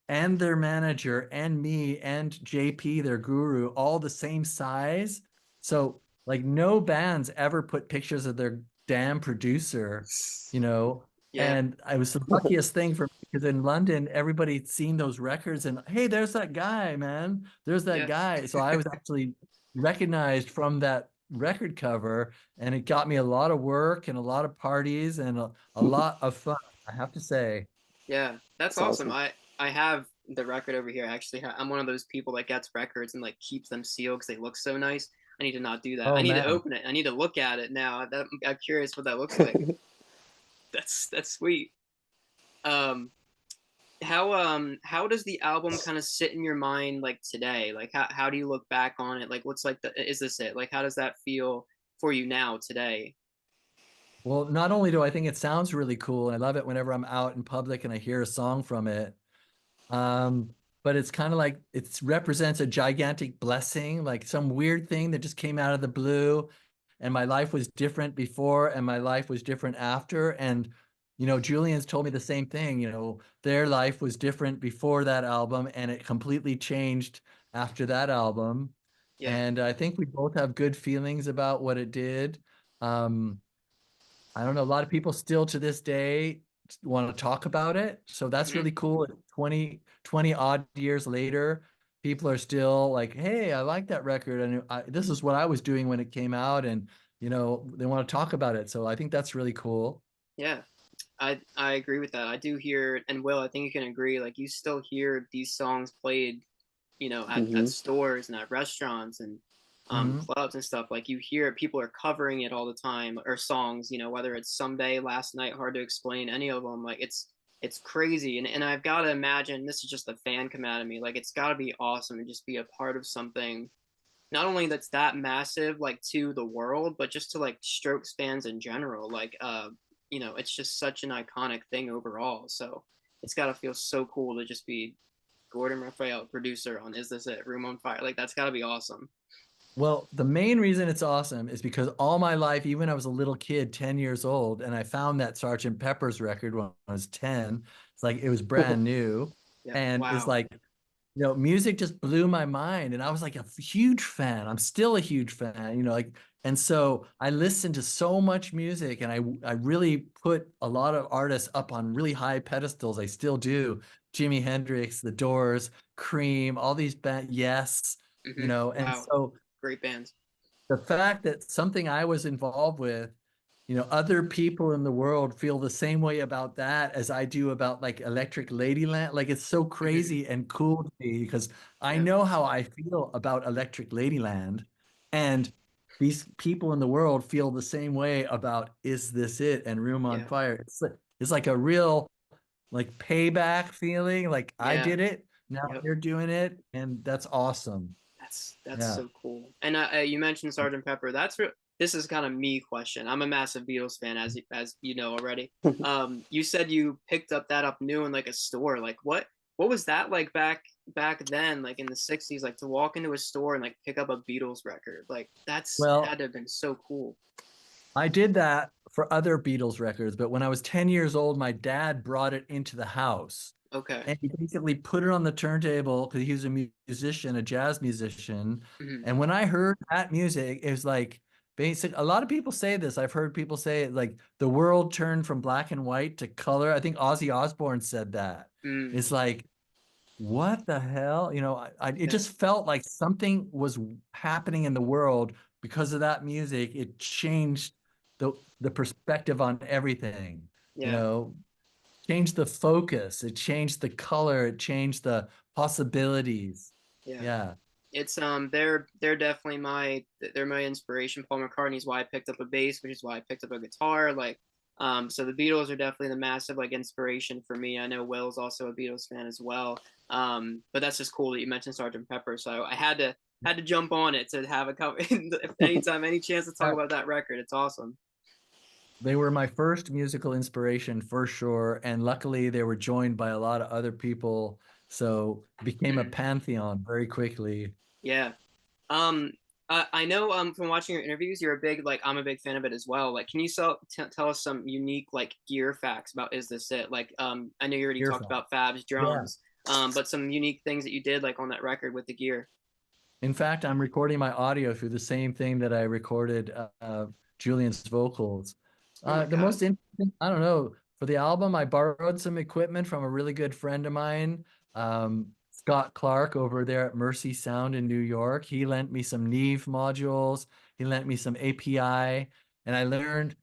Speaker 3: and their manager and me and JP, their guru, all the same size. So like no bands ever put pictures of their damn producer, you know.
Speaker 2: yeah,
Speaker 3: And I was the luckiest thing for me because in London, everybody'd seen those records and hey, there's that guy, man. There's that
Speaker 2: yeah,
Speaker 3: guy. So I was actually recognized from that record cover, and it got me a lot of work and a lot of parties and a lot of fun, I have to say.
Speaker 2: yeah. That's
Speaker 1: That's
Speaker 2: awesome.
Speaker 1: awesome.
Speaker 2: I have the record over here. Actually, I'm one of those people that gets records and like keeps them sealed because they look so nice. I need to not do that. I
Speaker 3: Oh
Speaker 2: need to
Speaker 3: man.
Speaker 2: open it. I need to look at it now. I'm curious what that looks like. That's sweet. Um, how does the album kind of sit in your mind like today? Like how do you look back on it? Like what's like the Is This It? Like how does that feel for you now today?
Speaker 3: Well, not only do I think it sounds really cool, and I love it whenever I'm out in public and I hear a song from it, um, but it's kind of like it represents a gigantic blessing, like some weird thing that just came out of the blue, and my life was different before, and my life was different after. And Julian's told me the same thing. Their life was different before that album, and it completely changed after that album.
Speaker 2: Yeah.
Speaker 3: And I think we both have good feelings about what it did. Um, I don't know. A lot of people still to this day want to talk about it. So that's
Speaker 2: Hmm.
Speaker 3: really cool. 20 odd years later, people are still like, hey, I like that record. And this is what I was doing when it came out. And, they want to talk about it. So I think that's really cool.
Speaker 2: Yeah. I agree with that. I do hear, and Will, I think you can agree, like you still hear these songs played, at
Speaker 1: Hmm.
Speaker 2: stores and at restaurants and
Speaker 3: Hmm.
Speaker 2: clubs and stuff. Like you hear people are covering it all the time, or songs, whether it's Someday, Last Night, Hard to Explain, any of them. Like it's crazy. And I've got to imagine this is just a fan come out of me. Like it's got to be awesome to just be a part of something not only that's that massive like to the world, but just to like Strokes fans in general. Like you know, it's just such an iconic thing overall. So it's got to feel so cool to just be Gordon Raphael, producer on Is This It? Room on Fire. Like that's got to be awesome.
Speaker 3: Well, the main reason it's awesome is because all my life, even when I was a little kid, 10 years old, and I found that Sergeant Pepper's record when I was 10, it's like it was brand new.
Speaker 2: Yeah.
Speaker 3: And it's
Speaker 2: Wow.
Speaker 3: like, music just blew my mind. And I was like a huge fan. I'm still a huge fan, like, and so I listened to so much music and I really put a lot of artists up on really high pedestals. I still do. Jimi Hendrix, The Doors, Cream, all these bands, Yes, and
Speaker 2: Wow.
Speaker 3: so
Speaker 2: Great bands.
Speaker 3: the fact that something I was involved with, other people in the world feel the same way about that as I do about like Electric Ladyland. Like it's so crazy and cool to me because I
Speaker 2: Yeah.
Speaker 3: know how I feel about Electric Ladyland, and these people in the world feel the same way about Is This It and Room on
Speaker 2: Yeah.
Speaker 3: Fire. It's like a real like payback feeling. Like I
Speaker 2: Yeah.
Speaker 3: did it, now
Speaker 2: Yep.
Speaker 3: you're doing it, and that's awesome.
Speaker 2: That's
Speaker 3: Yeah.
Speaker 2: so cool. And you mentioned Sergeant Pepper. This is kind of me question. I'm a massive Beatles fan, as you know already. You said you picked that up new in like a store. Like what was that like back then, like in the '60s, like to walk into a store and like pick up a Beatles record? Like that's
Speaker 3: Well,
Speaker 2: had to have been so cool.
Speaker 3: I did that for other Beatles records, but when I was 10 years old, my dad brought it into the house
Speaker 2: Okay.
Speaker 3: and he basically put it on the turntable because he was a musician, a jazz musician.
Speaker 2: Hmm.
Speaker 3: And when I heard that music, it was like a lot of people say this. I've heard people say it like the world turned from black and white to color. I think Ozzy Osbourne said that.
Speaker 2: Mm.
Speaker 3: It's like, what the hell? It
Speaker 2: Yeah.
Speaker 3: just felt like something was happening in the world because of that music. It changed the perspective on everything, you
Speaker 2: Yeah.
Speaker 3: know, changed the focus, it changed the color, it changed the possibilities.
Speaker 2: Yeah.
Speaker 3: Yeah.
Speaker 2: It's they're definitely they're my inspiration. Paul McCartney's why I picked up a bass, which is why I picked up a guitar. Like so the Beatles are definitely the massive like inspiration for me. I know Will's also a Beatles fan as well. But that's just cool that you mentioned Sergeant Pepper. So I had to jump on it to have a couple anytime any chance to talk
Speaker 3: Yeah.
Speaker 2: about that record. It's awesome.
Speaker 3: They were my first musical inspiration for sure. And luckily they were joined by a lot of other people. So it became a
Speaker 2: Mhm.
Speaker 3: pantheon very quickly.
Speaker 2: Yeah. Um, I know from watching your interviews, you're a big like I'm a big fan of it as well. Like, can you tell us some unique like gear facts about Is This It? Like, I know you already talked
Speaker 3: Earphone.
Speaker 2: about Fab's
Speaker 3: Yeah.
Speaker 2: drums, but some unique things that you did like on that record with the gear.
Speaker 3: In fact, I'm recording my audio through the same thing that I recorded Julian's vocals.
Speaker 2: Oh my
Speaker 3: The
Speaker 2: God.
Speaker 3: most interesting, I don't know, for the album, I borrowed some equipment from a really good friend of mine, Scott Clark over there at Mercy Sound in New York. He lent me some Neve modules. He lent me some API, and I learned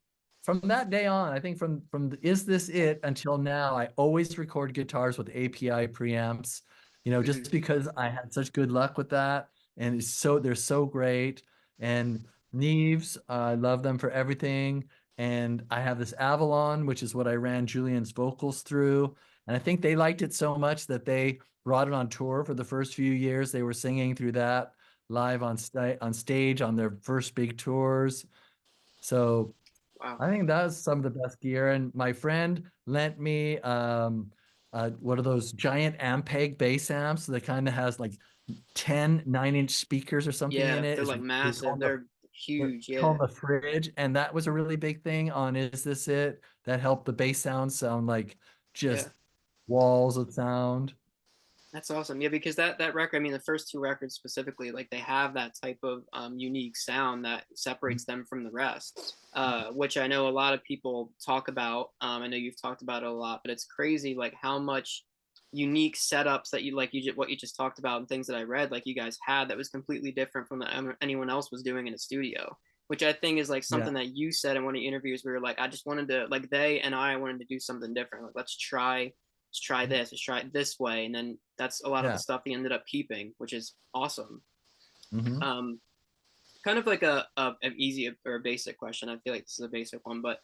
Speaker 3: from that day on. I think from Is This It until now, I always record guitars with API preamps.
Speaker 2: Hmm.
Speaker 3: Just because I had such good luck with that and they're so great. And Neves, I love them for everything. And I have this Avalon, which is what I ran Julian's vocals through. And I think they liked it so much that they brought it on tour for the first few years. They were singing through that live on stage on their first big tours. So
Speaker 2: Wow.
Speaker 3: I think that's some of the best gear. And my friend lent me what are those giant Ampeg bass amps that kind of has like 10 9-inch speakers or something in
Speaker 2: Yeah,
Speaker 3: it.
Speaker 2: they're like
Speaker 3: We
Speaker 2: massive.
Speaker 3: call them
Speaker 2: They're huge.
Speaker 3: call
Speaker 2: Yeah.
Speaker 3: them the fridge. And that was a really big thing on Is This It? That helped the bass sound like
Speaker 2: Yeah.
Speaker 3: just walls of sound.
Speaker 2: That's awesome. Yeah, because that record, I mean, the first two records specifically, like they have that type of unique sound that separates them from the rest, which I know a lot of people talk about. I know you've talked about it a lot, but it's crazy like how much unique setups that what you just talked about and things that I read like you guys had that was completely different from anyone else was doing in a studio. Which I think is like
Speaker 3: Yeah.
Speaker 2: something that you said in one of your interviews where you're like, I just wanted to like they and I wanted to do something different. Like let's try it this way. And then that's a lot of the
Speaker 3: Yeah.
Speaker 2: stuff he ended up keeping, which is awesome.
Speaker 3: Hmm.
Speaker 2: Um, Kind of like an easy or a basic question. I feel like this is a basic one, but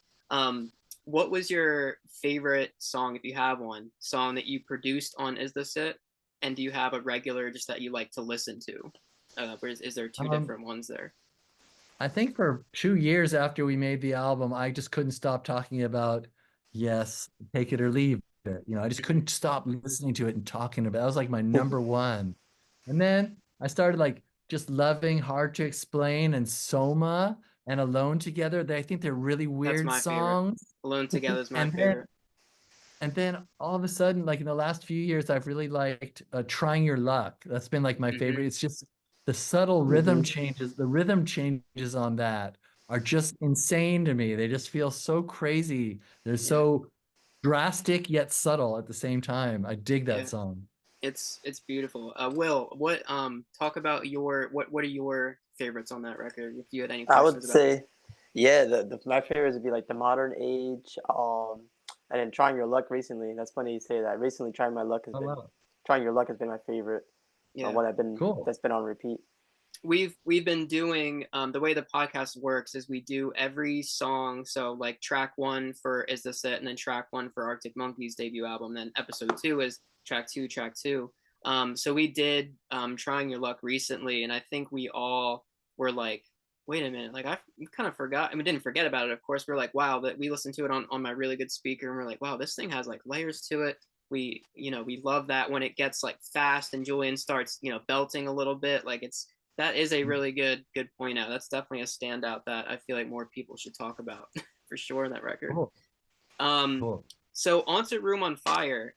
Speaker 2: what was your favorite song, if you have one, song that you produced on Is This It? And do you have a regular just that you like to listen to? Is there two
Speaker 3: Um,
Speaker 2: different ones there?
Speaker 3: I think for 2 years after we made the album, I just couldn't stop talking about yes, take it or leave it. I just couldn't stop listening to it and talking about it. That was like my number one. And then I started like just loving Hard to Explain and Soma and Alone Together. I think they're really
Speaker 2: That's
Speaker 3: weird
Speaker 2: my favorite.
Speaker 3: songs.
Speaker 2: Alone Together is my
Speaker 3: And then
Speaker 2: favorite.
Speaker 3: and then all of a sudden, like in the last few years, I've really liked Trying Your Luck. That's been like my favorite. It's just the subtle rhythm
Speaker 1: Hmm.
Speaker 3: changes. The rhythm changes on that are just insane to me. They just feel so crazy. They're
Speaker 2: Yeah,
Speaker 3: so drastic yet subtle at the same time. I dig that
Speaker 2: yeah.
Speaker 3: song.
Speaker 2: It's beautiful. Will, what talk about your what are your favorites on that record? If you had any
Speaker 1: I would
Speaker 2: questions about this.
Speaker 1: say, yeah, my favorites would be like the Modern Age, and then Trying Your Luck recently. That's funny you say that. Recently,
Speaker 3: Oh, wow.
Speaker 1: Trying Your Luck has been my favorite.
Speaker 2: Yeah.
Speaker 1: What
Speaker 3: Cool.
Speaker 1: that's been on repeat.
Speaker 2: We've been doing the way the podcast works is we do every song, so like track one for Is This It, and then track one for Arctic Monkeys debut album, then episode two is track two. So we did Trying Your Luck recently, and I think we all were like, wait a minute, like I kind of forgot. I mean, didn't forget about it, of course. We're like, wow, that we listened to it on my really good speaker, and we're like, wow, this thing has like layers to it. We love that when it gets like fast and Julian starts belting a little bit, like that is a really good point out. That's definitely a standout that I feel like more people should talk about for sure in that record.
Speaker 3: Cool.
Speaker 2: Um,
Speaker 3: Cool.
Speaker 2: so onto Room on Fire.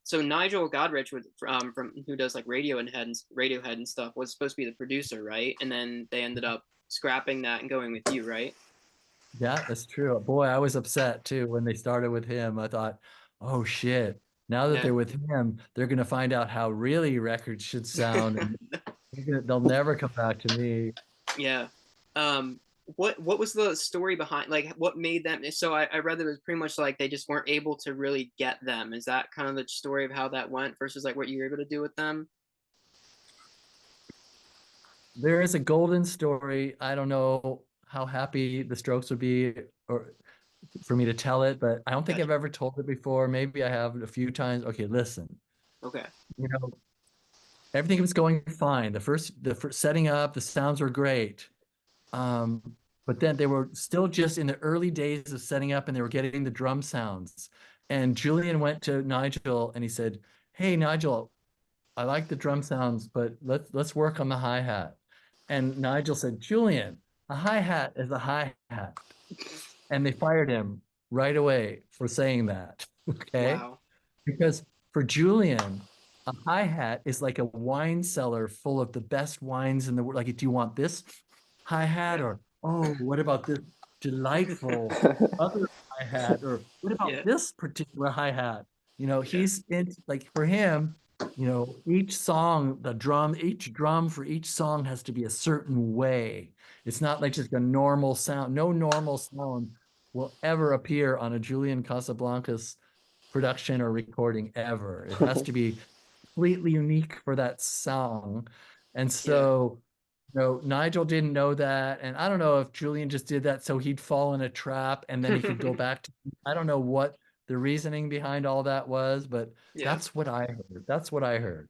Speaker 2: So Nigel Godrich from who does like Radiohead and stuff was supposed to be the producer, right? And then they ended up scrapping that and going with you, right?
Speaker 3: Yeah, that's true. Boy, I was upset too when they started with him. I thought, oh shit. Now that
Speaker 2: Yeah.
Speaker 3: they're with him, they're gonna find out how really records should sound, and they'll never come back to me.
Speaker 2: Yeah. Um, what was the story behind like what made them so I read that it was pretty much like they just weren't able to really get them. Is that kind of the story of how that went versus like what you were able to do with them?
Speaker 3: There is a golden story. I don't know how happy the Strokes would be or for me to tell it, but I don't think I've
Speaker 2: Gotcha.
Speaker 3: ever told it before. Maybe I have a few times. Okay, listen.
Speaker 2: Okay.
Speaker 3: You know, everything was going fine. The first setting up, the sounds were great. But then they were still just in the early days of setting up and they were getting the drum sounds. And Julian went to Nigel and he said, "Hey, Nigel, I like the drum sounds, but let's work on the hi-hat." And Nigel said, "Julian, a hi-hat is a hi-hat." And they fired him right away for saying that. Okay?
Speaker 2: Wow.
Speaker 3: Because for Julian, a hi-hat is like a wine cellar full of the best wines in the world. Like, do you want this hi-hat?
Speaker 2: Yeah.
Speaker 3: Or, oh, what about this delightful other hi-hat? Or what about
Speaker 2: Yeah.
Speaker 3: this particular hi-hat?
Speaker 2: Yeah.
Speaker 3: He's in like for him, each song, each drum for each song has to be a certain way. It's not like just a normal sound. No normal sound will ever appear on a Julian Casablancas production or recording ever. It has to be completely unique for that song. And
Speaker 2: Yeah.
Speaker 3: so, Nigel didn't know that. And I don't know if Julian just did that so he'd fall in a trap and then he could go back to, I don't know what the reasoning behind all that was, but
Speaker 2: Yeah.
Speaker 3: that's what I heard. That's what I heard.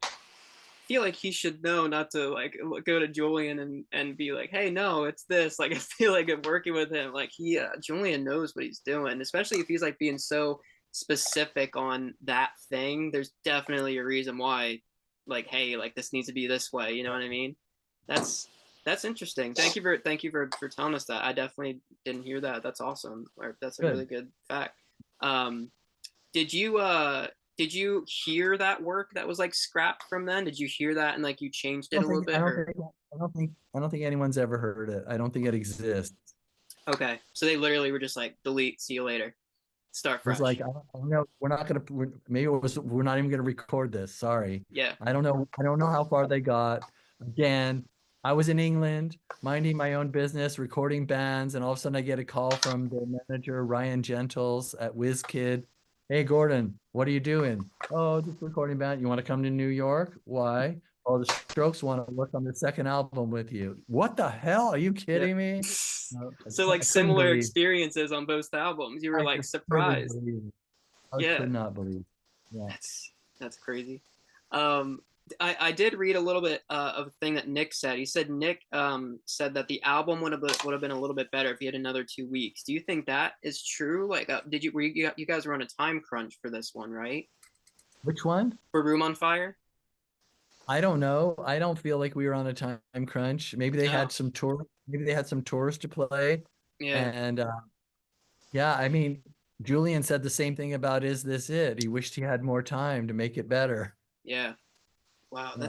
Speaker 2: Feel like he should know not to like go to Julian and be like, hey, no, it's this. Like I feel like I'm working with him. Like Julian knows what he's doing, especially if he's like being so specific on that thing. There's definitely a reason why, like, hey, like this needs to be this way. You know what I mean? That's that's interesting. Thank you for telling us that. I definitely didn't hear that. That's awesome. Or that's a really
Speaker 3: Good.
Speaker 2: good fact. Um, did you hear that work that was like scrapped from then? Did you hear that and like you changed
Speaker 3: I
Speaker 2: it
Speaker 3: don't
Speaker 2: a little
Speaker 3: think, I
Speaker 2: bit
Speaker 3: don't
Speaker 2: or
Speaker 3: think, I don't think anyone's ever heard it. I don't think it exists.
Speaker 2: okay. So they literally were just like delete, see you later. Start
Speaker 3: Was like,
Speaker 2: fresh.
Speaker 3: I don't know, maybe we're not even gonna record this. Sorry.
Speaker 2: Yeah.
Speaker 3: I don't know. I don't know how far they got. Again, I was in England minding my own business, recording bands, and all of a sudden I get a call from the manager, Ryan Gentles at WizKid. Hey, Gordon, what are you doing? Oh, just recording band. You want to come to New York? Why? Oh, the Strokes want to work on the second album with you. What the hell? Are you
Speaker 2: Yeah.
Speaker 3: kidding me? No,
Speaker 2: So like
Speaker 3: I couldn't
Speaker 2: similar
Speaker 3: believe.
Speaker 2: experiences on both albums. You were
Speaker 3: I
Speaker 2: like
Speaker 3: just couldn't
Speaker 2: surprised.
Speaker 3: believe. I
Speaker 2: Yeah.
Speaker 3: could not believe. Yeah.
Speaker 2: That's crazy. Um I did read a little bit of a thing that Nick said. He said Nick said that the album would have been a little bit better if he had another 2 weeks. Do you think that is true? Like, did you were you guys were on a time crunch for this one, right?
Speaker 3: Which one?
Speaker 2: For Room on Fire?
Speaker 3: I don't know. I don't feel like we were on a time crunch.
Speaker 2: Oh,
Speaker 3: Maybe they had some tours to play.
Speaker 2: yeah,
Speaker 3: And yeah, I mean, Julian said the same thing about Is This It? He wished he had more time to make it better.
Speaker 2: yeah. Wow,
Speaker 3: Yeah.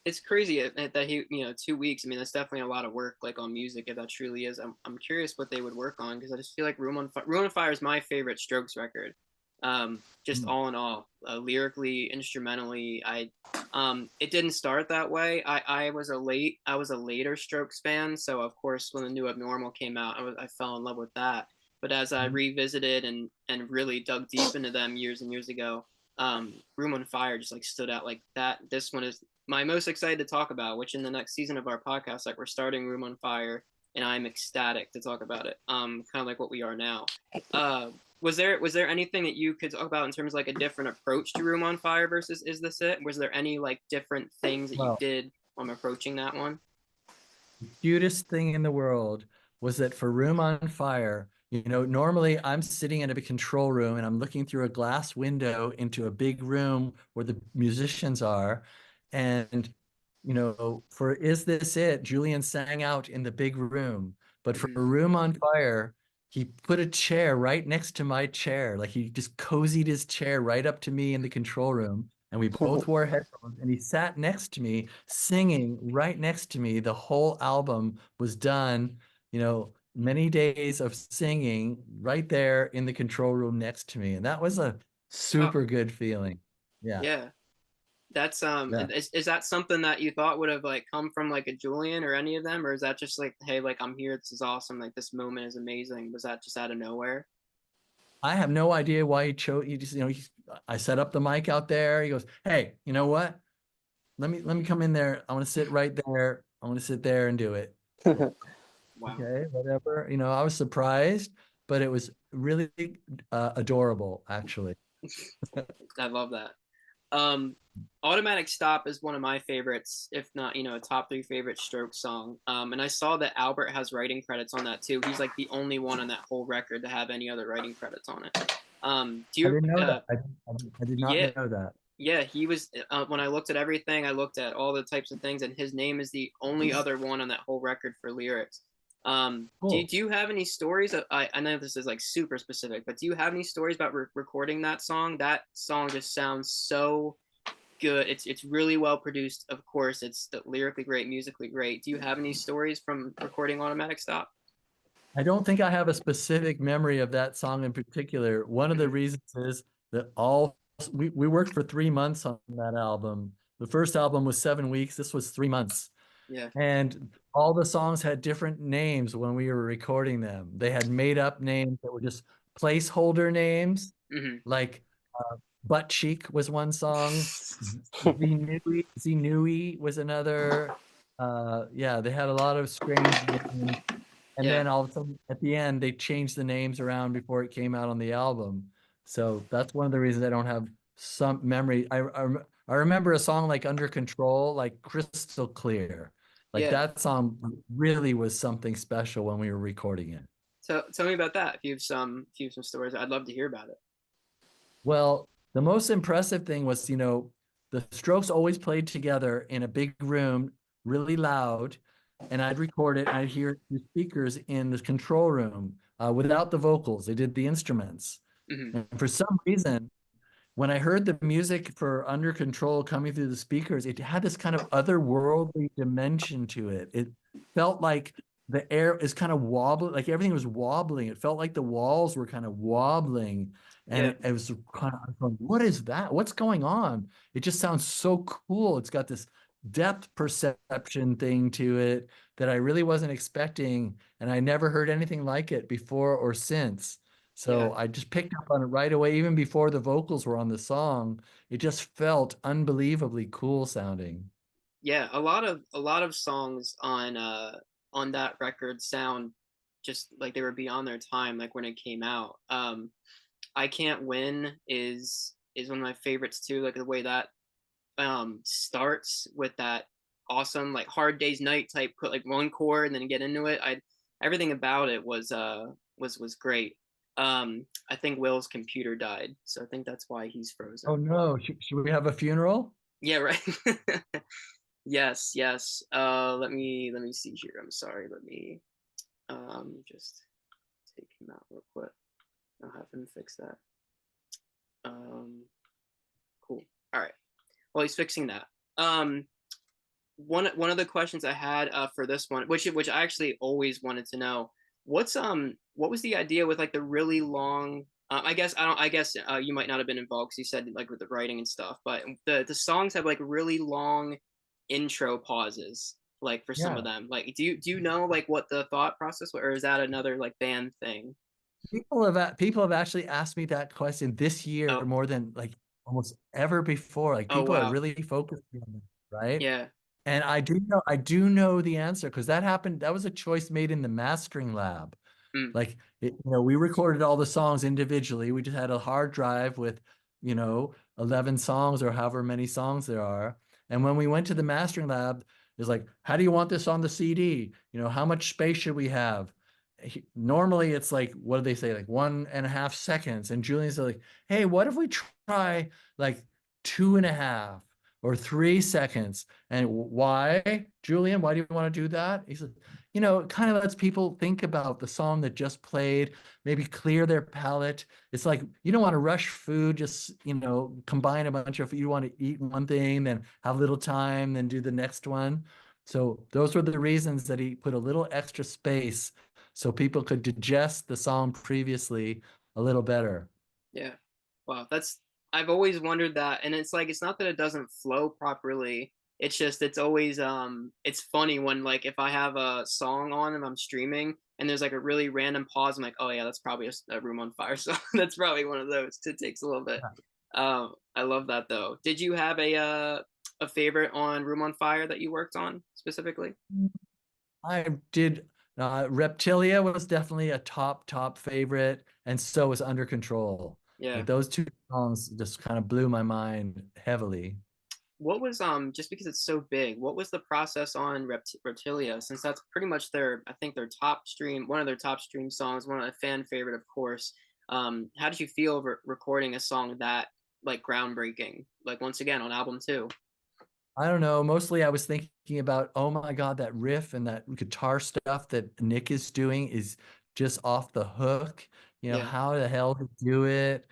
Speaker 2: it's crazy that he 2 weeks. I mean, that's definitely a lot of work like on music if that truly is. I'm curious what they would work on because I just feel like Room on Fire is my favorite Strokes record. Just
Speaker 3: Mm.
Speaker 2: all in all, lyrically, instrumentally, it didn't start that way. I was a later Strokes fan, so of course when the new Abnormal came out, I fell in love with that. But as I revisited and really dug deep into them years and years ago, Room on Fire just like stood out like that. This one is my most excited to talk about, which in the next season of our podcast, like we're starting Room on Fire, and I'm ecstatic to talk about it. Kind of like what we are now. Uh, was there anything that you could talk about in terms of like a different approach to Room on Fire versus Is This It? Was there any like different things that you
Speaker 3: Well,
Speaker 2: did on approaching that one?
Speaker 3: cutest thing in the world was that for Room on Fire, normally I'm sitting in a big control room and I'm looking through a glass window into a big room where the musicians are. And, for Is This It? Julian sang out in the big room. But for
Speaker 2: Mm-hmm.
Speaker 3: Room on Fire, he put a chair right next to my chair. Like he just cozied his chair right up to me in the control room. And we both wore headphones, and he sat next to me, singing right next to me. The whole album was done, many days of singing right there in the control room next to me. And that was a
Speaker 2: Oh,
Speaker 3: super good feeling. Yeah.
Speaker 2: yeah. That's
Speaker 3: Yeah.
Speaker 2: is that something that you thought would have like come from like a Julian or any of them, or is that just like, hey, like I'm here, this is awesome, like this moment is amazing? Was that just out of nowhere?
Speaker 3: I have no idea why he chose. He just, I set up the mic out there. He goes, "Hey, you know what? Let me come in there. I want to sit right there. I want to sit there and do it."
Speaker 2: Wow.
Speaker 3: Okay, whatever. I was surprised, but it was really adorable, actually.
Speaker 2: I love that. Um, Automatic Stop is one of my favorites, if not, a top three favorite Stroke song. And I saw that Albert has writing credits on that too. He's like the only one on that whole record to have any other writing credits on it. Do
Speaker 3: I
Speaker 2: you?
Speaker 3: didn't know that. I did not
Speaker 2: Yeah,
Speaker 3: know that.
Speaker 2: yeah. He was when I looked at everything, I looked at all the types of things, and his name is the only other one on that whole record for lyrics.
Speaker 3: Cool.
Speaker 2: Do you have any stories? I know this is like super specific, but do you have any stories about recording that song? That song just sounds so good. It's really well produced. Of course, it's lyrically great, musically great. Do you have any stories from recording Automatic Stop?
Speaker 3: I don't think I have a specific memory of that song in particular. One of the
Speaker 2: Hmm.
Speaker 3: reasons is that we worked for 3 months on that album. The first album was 7 weeks. This was 3 months.
Speaker 2: Yeah.
Speaker 3: And all the songs had different names when we were recording them. They had made up names that were just placeholder names,
Speaker 2: Hmm.
Speaker 3: like Butt Cheek was one song. Zinui was another. Yeah, they had a lot of strange names. And
Speaker 2: Yeah.
Speaker 3: then all of a sudden, at the end, they changed the names around before it came out on the album. So that's one of the reasons I don't have some memory. I remember a song like Under Control, like crystal clear. Like
Speaker 2: Yeah.
Speaker 3: that song really was something special when we were recording it.
Speaker 2: So tell me about that. If you have some stories, I'd love to hear about it.
Speaker 3: Well, the most impressive thing was, the Strokes always played together in a big room, really loud, and I'd record it. I'd hear the speakers in the control room without the vocals. They did the instruments.
Speaker 2: Hmm.
Speaker 3: And for some reason, when I heard the music for Under Control coming through the speakers, it had this kind of otherworldly dimension to it. It felt like the air is kind of wobbling, like everything was wobbling. It felt like the walls were kind of wobbling. And
Speaker 2: Yeah.
Speaker 3: it was kind of, I was going, what is that? What's going on? It just sounds so cool. It's got this depth perception thing to it that I really wasn't expecting. And I never heard anything like it before or since.
Speaker 2: Yeah.
Speaker 3: So I just picked up on it right away, even before the vocals were on the song. It just felt unbelievably cool sounding.
Speaker 2: Yeah. A lot of songs on that record sound just like they were beyond their time, like when it came out. I Can't Win is one of my favorites too. Like the way that starts with that awesome like Hard Day's Night type put like one chord and then get into it. I everything about it was great. I think Will's computer died, so I think that's why he's
Speaker 3: Oh
Speaker 2: frozen.
Speaker 3: no, should we have a funeral?
Speaker 2: Yeah, right. Yes, yes. Let me see here. I'm sorry. Let me just take him out real quick. I'll have him fix that. Um, cool. All right. Well, he's fixing that. Um, one of the questions I had for this one, which I actually always wanted to know, what was the idea with like the really long? I guess I don't. I guess you might not have been involved because you said like with the writing and stuff, but the songs have like really long intro pauses, like for some of
Speaker 3: Yeah.
Speaker 2: them. Like, do you know like what the thought process was, or is that another like band thing?
Speaker 3: People have actually asked me that question this year
Speaker 2: Oh,
Speaker 3: more than like almost ever before. Like
Speaker 2: oh
Speaker 3: people are
Speaker 2: wow,
Speaker 3: really focused on it, right?
Speaker 2: yeah,
Speaker 3: And I do know the answer because that happened. That was a choice made in the mastering lab.
Speaker 2: mm,
Speaker 3: Like we recorded all the songs individually. We just had a hard drive with, 11 songs or however many songs there are. And when we went to the mastering lab, it's like, how do you want this on the CD? How much space should we have? Normally it's like, what do they say? Like 1.5 seconds. And Julian's like, hey, what if we try like 2.5 or 3 seconds? And why, Julian? Why do you want to do that? He said, it kind of lets people think about the song that just played, maybe clear their palate. It's like you don't want to rush food, just, combine a bunch of, you want to eat one thing, then have a little time, then do the next one. So those were the reasons that he put a little extra space so people could digest the song previously a little better.
Speaker 2: yeah. Wow, that's I've always wondered that, and it's like it's not that it doesn't flow properly. It's just it's always it's funny when like if I have a song on and I'm streaming and there's like a really random pause, I'm like, oh yeah, that's probably a Room on Fire song. That's probably one of those. It takes a little bit. I love that though. Did you have a favorite on Room on Fire that you worked on specifically?
Speaker 3: I did. Reptilia was definitely a top favorite, and so was Under Control.
Speaker 2: Yeah.
Speaker 3: Like those two songs just kind of blew my mind heavily.
Speaker 2: What was just because it's so big, what was the process on Reptilia, since that's pretty much their, I think, their top stream, one of their top stream songs, one of the fan favorite, of course. How did you feel recording a song that like groundbreaking, like once again on album two?
Speaker 3: I don't know. Mostly I was thinking about, oh my God, that riff and that guitar stuff that Nick is doing is just off the hook.
Speaker 2: Yeah,
Speaker 3: How the hell to do it?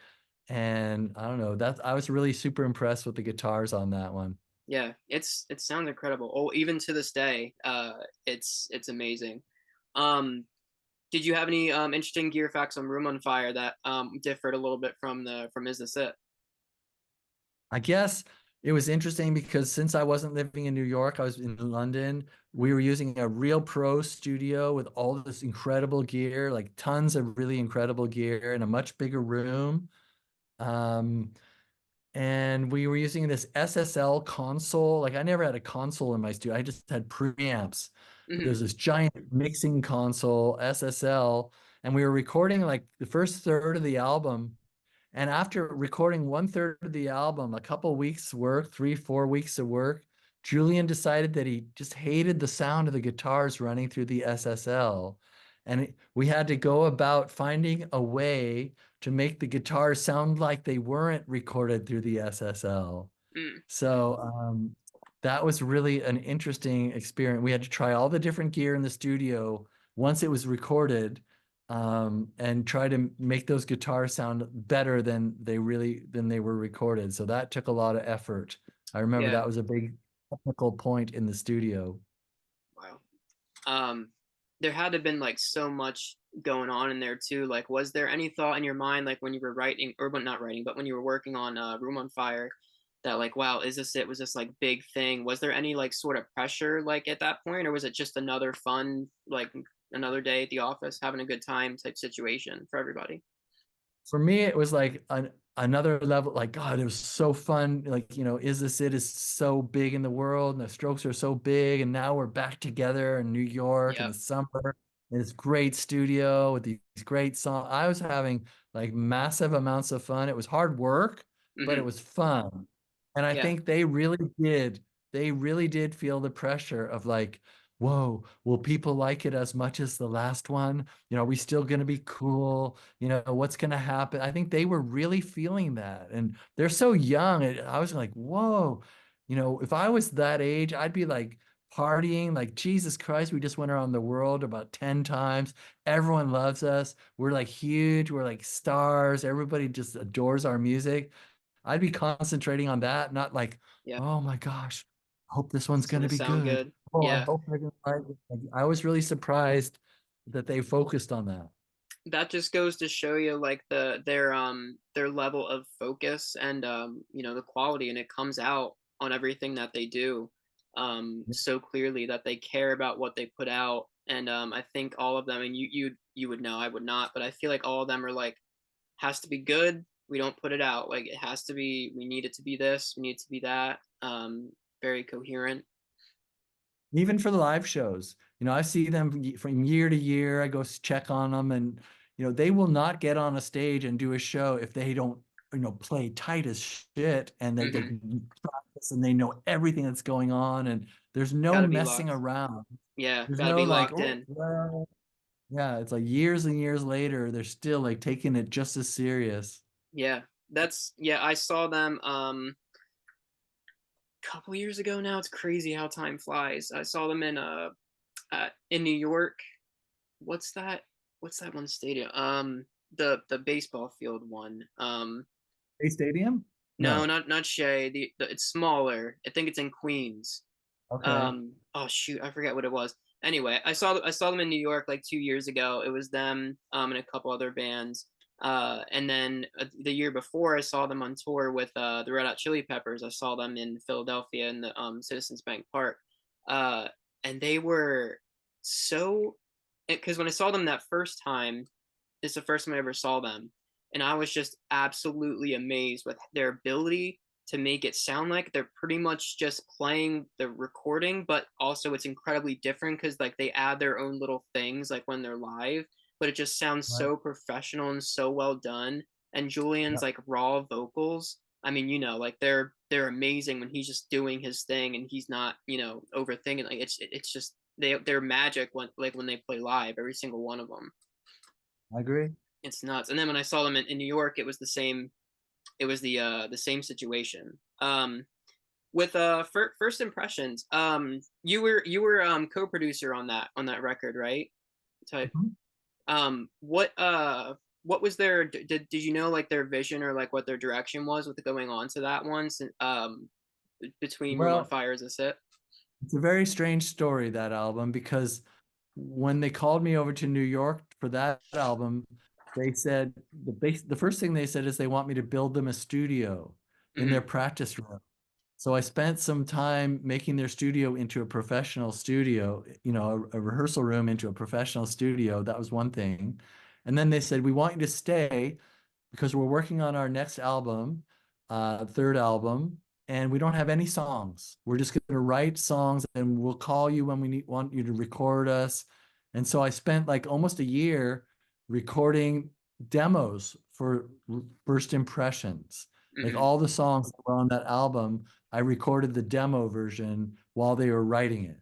Speaker 3: And I don't know. I was really super impressed with the guitars on that one.
Speaker 2: yeah, it sounds incredible. Oh, even to this day, it's amazing. Um, did you have any interesting gear facts on Room on Fire that differed a little bit from the from Is This It?
Speaker 3: I guess it was interesting because since I wasn't living in New York, I was in London. We were using a real pro studio with all this incredible gear, like tons of really incredible gear in a much bigger room. Um, and we were using this SSL console. Like I never had a console in my studio. I just had preamps. But
Speaker 2: Hmm.
Speaker 3: there's this giant mixing console, SSL, and we were recording like the first third of the album. And after recording one third of the album, a couple weeks work, 3, 4 weeks of work, Julian decided that he just hated the sound of the guitars running through the SSL. And we had to go about finding a way to make the guitars sound like they weren't recorded through the SSL.
Speaker 2: Mm,
Speaker 3: So that was really an interesting experience. We had to try all the different gear in the studio once it was recorded, and try to make those guitars sound better than they were recorded. So that took a lot of effort. I remember
Speaker 2: yeah.
Speaker 3: that was a big technical point in the studio.
Speaker 2: Wow. um there had to have been like so much going on in there too. Like, was there any thought in your mind, like when you were writing, or when not writing, but when you were working on Room on Fire, that like, wow, is this it? Was this like big thing? Was there any like sort of pressure like at that point, or was it just another fun, like another day at the office, having a good time type situation for everybody?
Speaker 3: For me, it was like another level. Like, God, it was so fun. Like, Is This It is so big in the world, and the Strokes are so big, and now we're back together in New York in
Speaker 2: Yeah.
Speaker 3: the summer in this great studio with these great songs. I was having like massive amounts of fun. It was hard work, but it
Speaker 2: Hmm.
Speaker 3: was fun. And I
Speaker 2: Yeah.
Speaker 3: think they really did feel the pressure of like, whoa, will people like it as much as the last one? Are we still going to be cool? What's going to happen? I think they were really feeling that. And they're so young. I was like, whoa, if I was that age, I'd be like partying, like, Jesus Christ, we just went around the world about 10 times. Everyone loves us. We're like huge. We're like stars. Everybody just adores our music. I'd be concentrating on that, not like,
Speaker 2: Yeah.
Speaker 3: oh my gosh, I hope this one's
Speaker 2: It's
Speaker 3: going
Speaker 2: gonna
Speaker 3: to be
Speaker 2: sound
Speaker 3: good.
Speaker 2: good.
Speaker 3: Oh, I
Speaker 2: Yeah.
Speaker 3: hope they're going to like it. Like, I was really surprised that they focused on that.
Speaker 2: That just goes to show you like their level of focus and the quality, and it comes out on everything that they do so clearly that they care about what they put out. And I think all of them, and you would know, I would not, but I feel like all of them are like, has to be good, we don't put it out. Like, it has to be, we need it to be this, we need it to be that. Very coherent.
Speaker 3: Even for the live shows, I see them from year to year. I go check on them, and they will not get on a stage and do a show if they don't, play tight as shit, and they
Speaker 2: Hmm.
Speaker 3: practice and they know everything that's going on, and there's no
Speaker 2: Gotta be
Speaker 3: messing
Speaker 2: locked.
Speaker 3: around.
Speaker 2: Yeah,
Speaker 3: There's
Speaker 2: gotta
Speaker 3: no
Speaker 2: be
Speaker 3: like,
Speaker 2: locked
Speaker 3: oh,
Speaker 2: in.
Speaker 3: well, yeah, it's like years and years later, they're still like taking it just as serious.
Speaker 2: Yeah, yeah, I saw them a couple years ago now. It's crazy how time flies. I saw them in New York. What's that? What's that one stadium? The baseball field one.
Speaker 3: Bay Stadium?
Speaker 2: No,
Speaker 3: No.
Speaker 2: not Shea. It's smaller. I think it's in Queens.
Speaker 3: Okay.
Speaker 2: Oh shoot, I forget what it was. Anyway, I saw them in New York like 2 years ago. It was them and a couple other bands. And then the year before, I saw them on tour with the Red Hot Chili Peppers. I saw them in Philadelphia in the Citizens Bank Park. Uh, and they were so, because when I saw them that first time, it's the first time I ever saw them, and I was just absolutely amazed with their ability to make it sound like they're pretty much just playing the recording, but also it's incredibly different because like they add their own little things like when they're live, but it just sounds
Speaker 3: Right.
Speaker 2: so professional and so well done. And Julian's
Speaker 3: Yep.
Speaker 2: like raw vocals, I mean, like they're amazing when he's just doing his thing and he's not, overthinking. Like it's just they're magic when they play live, every single one of them.
Speaker 3: I agree.
Speaker 2: It's nuts. And then when I saw them in New York, it was the same. It was the same situation. With first impressions, you were co-producer on that record, right? Type.
Speaker 3: Mhm.
Speaker 2: What was their did you know like their vision or like what their direction was with going on to that one between Room on
Speaker 3: Well,
Speaker 2: Fire as a sit?
Speaker 3: it's a very strange story, that album, because when they called me over to New York for that album, they said the first thing they said is they want me to build them a studio in their
Speaker 2: Mm-hmm.
Speaker 3: practice room. So I spent some time making their studio into a professional studio, a rehearsal room into a professional studio. That was one thing. And then they said, we want you to stay because we're working on our next album, third album, and we don't have any songs. We're just going to write songs and we'll call you when want you to record us. And so I spent like almost a year recording demos for first impressions. Like
Speaker 2: Mm-hmm.
Speaker 3: all the songs that were on that album, I recorded the demo version while they were writing it.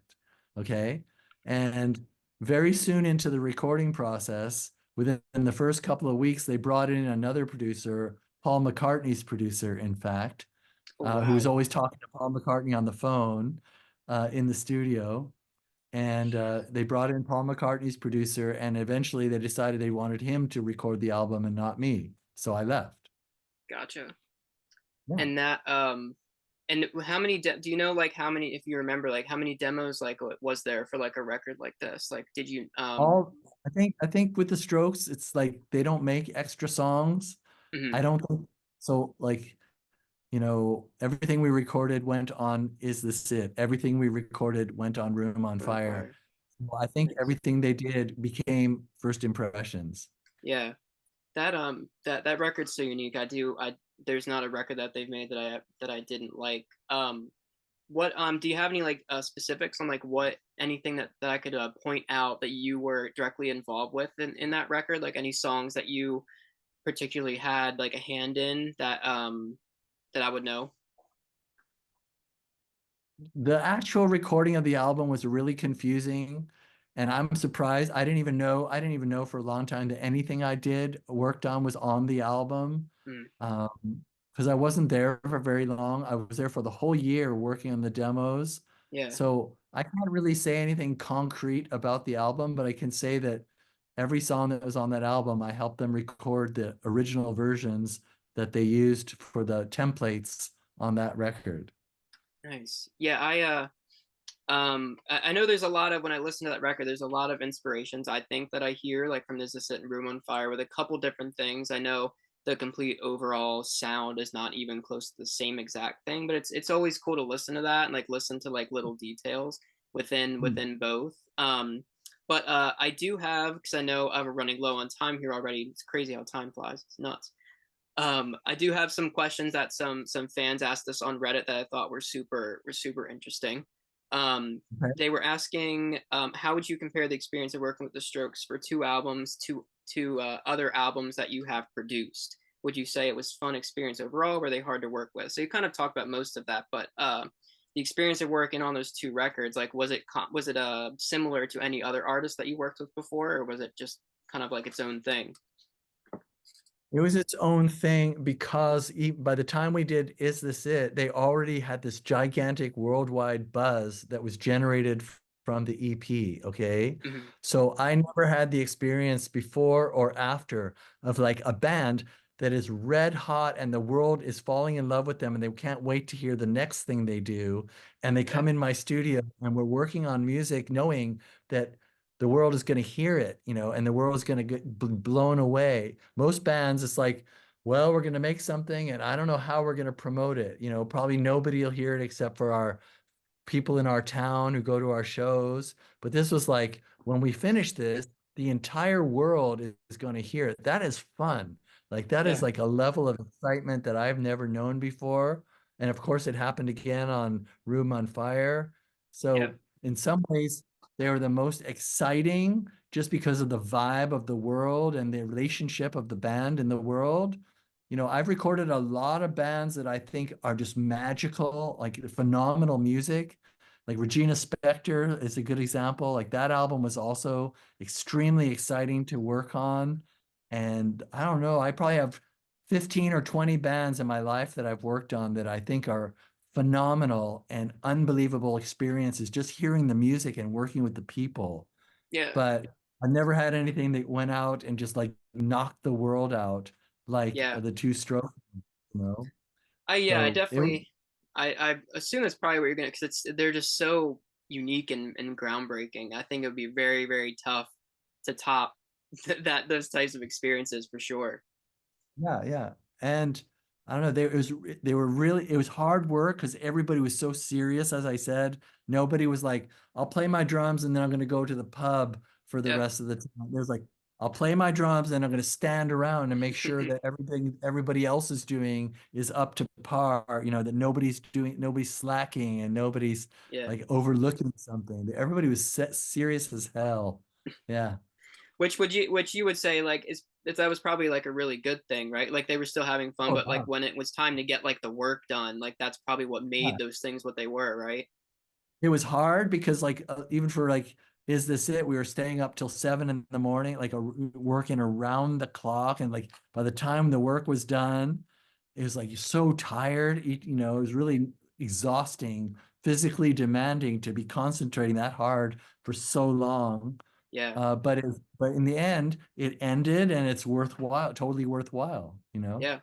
Speaker 3: Okay. And very soon into the recording process, within the first couple of weeks, they brought in another producer, Paul McCartney's producer, in fact,
Speaker 2: Oh
Speaker 3: who was
Speaker 2: wow.
Speaker 3: always talking to Paul McCartney on the phone in the studio. And they brought in Paul McCartney's producer, and eventually they decided they wanted him to record the album and not me. So I left.
Speaker 2: Gotcha.
Speaker 3: Yeah.
Speaker 2: And and how many do you know like how many, if you remember, like how many demos like was there for like a record like this? Like did you
Speaker 3: All I think with the Strokes, it's like they don't make extra songs. I
Speaker 2: mhm,
Speaker 3: don't think so. Like, everything we recorded went on Is This It? Everything we recorded went on Room on
Speaker 2: Room on
Speaker 3: Fire.
Speaker 2: Fire?
Speaker 3: Well, I think
Speaker 2: Nice.
Speaker 3: everything they did became first impressions.
Speaker 2: Yeah. That record's so unique. I there's not a record that they've made that I didn't like. What do you have any like specifics on like what anything that I could point out that you were directly involved with in that record? Like any songs that you particularly had like a hand in that I would know?
Speaker 3: The actual recording of the album was really confusing, and I'm surprised. I didn't even know for a long time that anything I did worked on was on the album.
Speaker 2: Mm,
Speaker 3: Because I wasn't there for very long. I was there for the whole year working on the demos.
Speaker 2: yeah.
Speaker 3: So I can't really say anything concrete about the album, but I can say that every song that was on that album, I helped them record the original versions that they used for the templates on that record.
Speaker 2: Nice. Yeah, I know there's a lot of when I listen to that record, there's a lot of inspirations I think that I hear like from There's a Certain Room on Fire with a couple different things. I know the complete overall sound is not even close to the same exact thing, but it's always cool to listen to that and like listen to like little details
Speaker 3: Hmm.
Speaker 2: within both. But I do have because I know we're running low on time here already. It's crazy how time flies. It's nuts. I do have some questions that some fans asked us on Reddit that I thought were super interesting.
Speaker 3: Okay.
Speaker 2: They were asking, how would you compare the experience of working with the Strokes for two albums to other albums that you have produced? Would you say it was fun experience overall? Were they hard to work with? So you kind of talked about most of that, but the experience of working on those two records, like was it similar to any other artist that you worked with before, or was it just kind of like its own thing?
Speaker 3: It was its own thing because by the time we did Is This It, they already had this gigantic worldwide buzz that was generated from the EP. Okay.
Speaker 2: Hmm.
Speaker 3: So I never had the experience before or after of like a band that is red hot and the world is falling in love with them and they can't wait to hear the next thing they do. And they
Speaker 2: Yeah,
Speaker 3: come in my studio and we're working on music knowing that the world is going to hear it, and the world is going to get blown away. Most bands, it's like, well, we're going to make something and I don't know how we're going to promote it. Probably nobody will hear it except for our people in our town who go to our shows. But this was like, when we finish this, the entire world is going to hear it. That is fun. Like, that is
Speaker 2: yeah,
Speaker 3: like a level of excitement that I've never known before. And of course, it happened again on Room on Fire.
Speaker 2: yeah,
Speaker 3: So, in some ways, they were the most exciting just because of the vibe of the world and the relationship of the band in the world. I've recorded a lot of bands that I think are just magical, like phenomenal music. Like Regina Spektor is a good example. Like that album was also extremely exciting to work on. And I don't know, I probably have 15 or 20 bands in my life that I've worked on that I think are phenomenal and unbelievable experiences, just hearing the music and working with the people.
Speaker 2: yeah,
Speaker 3: But I've never had anything that went out and just like knocked the world out like
Speaker 2: yeah.
Speaker 3: the two strokes, you know?
Speaker 2: I
Speaker 3: So it was,
Speaker 2: definitely, I assume that's probably what you're gonna, because they're just so unique and groundbreaking. I think it would be very tough to top that those types of experiences for sure.
Speaker 3: yeah, yeah. And I don't know, they were really, it was hard work because everybody was so serious, as I said. Nobody was like, I'll play my drums and then I'm gonna go to the pub for the
Speaker 2: Yeah,
Speaker 3: rest of the time. There's like, I'll play my drums and I'm gonna stand around and make sure that everything everybody else is doing is up to par, that nobody's slacking and nobody's
Speaker 2: yeah.
Speaker 3: like overlooking something. Everybody was serious as hell. Yeah.
Speaker 2: Which you would say like is that was probably like a really good thing, right? Like they were still having fun,
Speaker 3: Oh,
Speaker 2: but like
Speaker 3: God.
Speaker 2: when it was time to get like the work done, like that's probably what made
Speaker 3: Yeah.
Speaker 2: those things what they were, right?
Speaker 3: It was hard because like even for like Is This It? We were staying up till 7 in the morning, like working around the clock. And like by the time the work was done, it was like you're so tired. It was really exhausting, physically demanding to be concentrating that hard for so long.
Speaker 2: Yeah.
Speaker 3: But in the end, it ended and it's worthwhile, totally worthwhile.
Speaker 2: Yeah.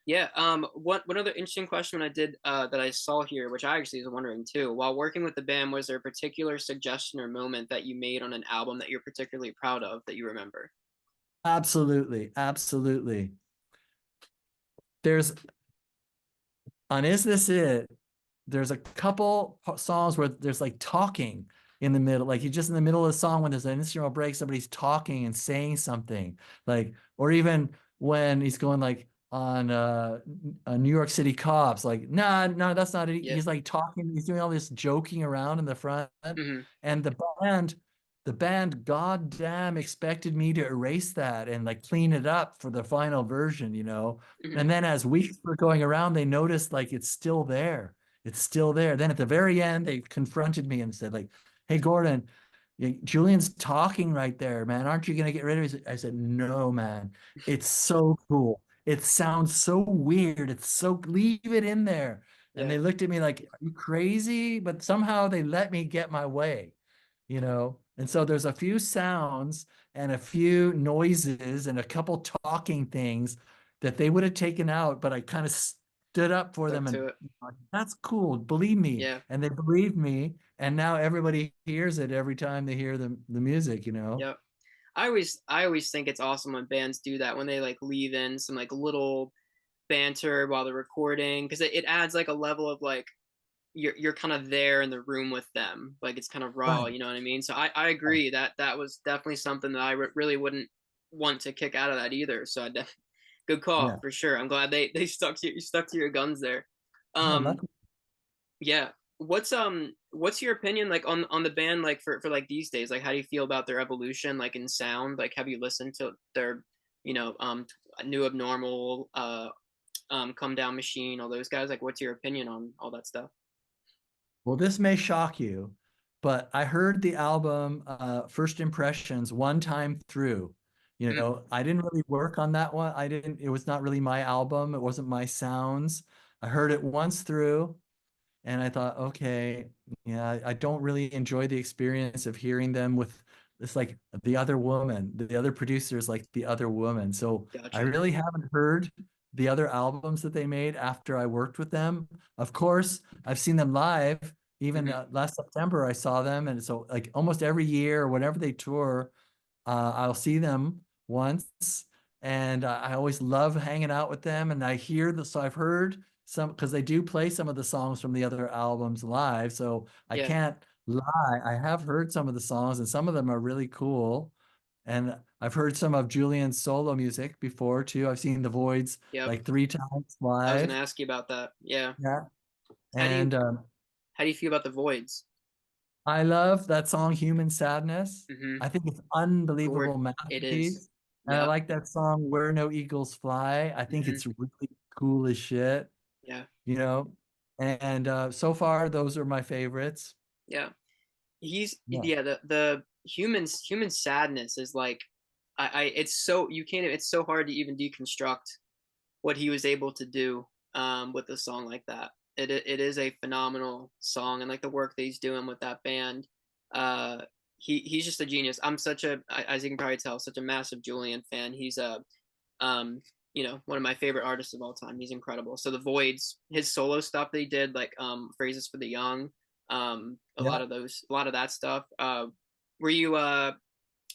Speaker 2: Yeah. One other interesting question I did that I saw here, which I actually was wondering too, while working with the band, was there a particular suggestion or moment that you made on an album that you're particularly proud of that you remember?
Speaker 3: Absolutely, absolutely. There's on Is This It? There's a couple songs where there's like talking in the middle, like you just in the middle of the song when there's an instrumental break, somebody's talking and saying something, like, or even when he's going like on New York City Cops, like, nah, no, that's not it.
Speaker 2: Yeah.
Speaker 3: He's like talking, he's doing all this joking around in the front,
Speaker 2: Hmm.
Speaker 3: and the band goddamn expected me to erase that and like clean it up for the final version.
Speaker 2: Hmm.
Speaker 3: And then as weeks were going around, they noticed like it's still there. It's still there. Then at the very end, they confronted me and said, like, "Hey, Gordon, Julian's talking right there, man. Aren't you gonna get rid of it?" I said, "No, man. It's so cool. It sounds so weird. It's so leave it in there." And
Speaker 2: Yeah.
Speaker 3: they looked at me like, "Are you crazy?" But somehow they let me get my way, you know. And so there's a few sounds and a few noises and a couple talking things that they would have taken out, but I kind of stood up for
Speaker 2: Stuck
Speaker 3: them and
Speaker 2: to it.
Speaker 3: that's cool. Believe me.
Speaker 2: Yeah.
Speaker 3: And they believed me. And now everybody hears it every time they hear the music, you know?
Speaker 2: Yep. I always think it's awesome when bands do that, when they like leave in some like little banter while they're recording, because it adds like a level of like you're kind of there in the room with them, like it's kind of raw,
Speaker 3: Right.
Speaker 2: you know what I mean? So I agree that that was definitely something that really wouldn't want to kick out of that either. So good call
Speaker 3: Yeah.
Speaker 2: for sure. I'm glad they stuck to your guns there.
Speaker 3: Yeah.
Speaker 2: um yeah, what's your opinion like on the band, like for like these days, like how do you feel about their evolution, like in sound? Like have you listened to their, you know, New Abnormal, Come Down Machine, all those guys? Like what's your opinion on all that stuff?
Speaker 3: Well, this may shock you, but I heard the album First Impressions one time through. You
Speaker 2: Mm,
Speaker 3: know, I didn't really work on that one. It was not really my album. It wasn't my sounds. I heard it once through. And I thought, okay, yeah, I don't really enjoy the experience of hearing them with this like the other woman, the other producers like the other woman. So I
Speaker 2: gotcha.
Speaker 3: really haven't heard the other albums that they made after I worked with them. Of course, I've seen them live. Even
Speaker 2: Hmm.
Speaker 3: last September, I saw them, and so like almost every year, whenever they tour, I'll see them once, and I always love hanging out with them. And I hear the so I've heard some because they do play some of the songs from the other albums live. So I
Speaker 2: Yeah.
Speaker 3: can't lie. I have heard some of the songs, and some of them are really cool. And I've heard some of Julian's solo music before too. I've seen The Voids
Speaker 2: Yep.
Speaker 3: like 3 times
Speaker 2: I was gonna
Speaker 3: live.
Speaker 2: ask you about that. Yeah.
Speaker 3: Yeah,
Speaker 2: How do you
Speaker 3: and
Speaker 2: how do you feel about the Voids?
Speaker 3: I love that song Human Sadness.
Speaker 2: Hmm.
Speaker 3: I think it's unbelievable
Speaker 2: It is.
Speaker 3: masterpiece. And I
Speaker 2: Yep.
Speaker 3: like that song Where No Eagles Fly. I think
Speaker 2: Hmm.
Speaker 3: it's really cool as shit,
Speaker 2: Yeah.
Speaker 3: you know. And so far those are my favorites.
Speaker 2: Yeah. He's
Speaker 3: Yeah.
Speaker 2: yeah, the human sadness is like I it's so you can't it's so hard to even deconstruct what he was able to do with a song like that. It is a phenomenal song, and like the work that he's doing with that band. Uh he's just a genius. I'm such a, as you can probably tell, such a massive Julian fan. He's a um you know, one of my favorite artists of all time. He's incredible. So the Voids, his solo stuff that he did, like Phrases for the Young,
Speaker 3: Yeah.
Speaker 2: a lot of that stuff. Were you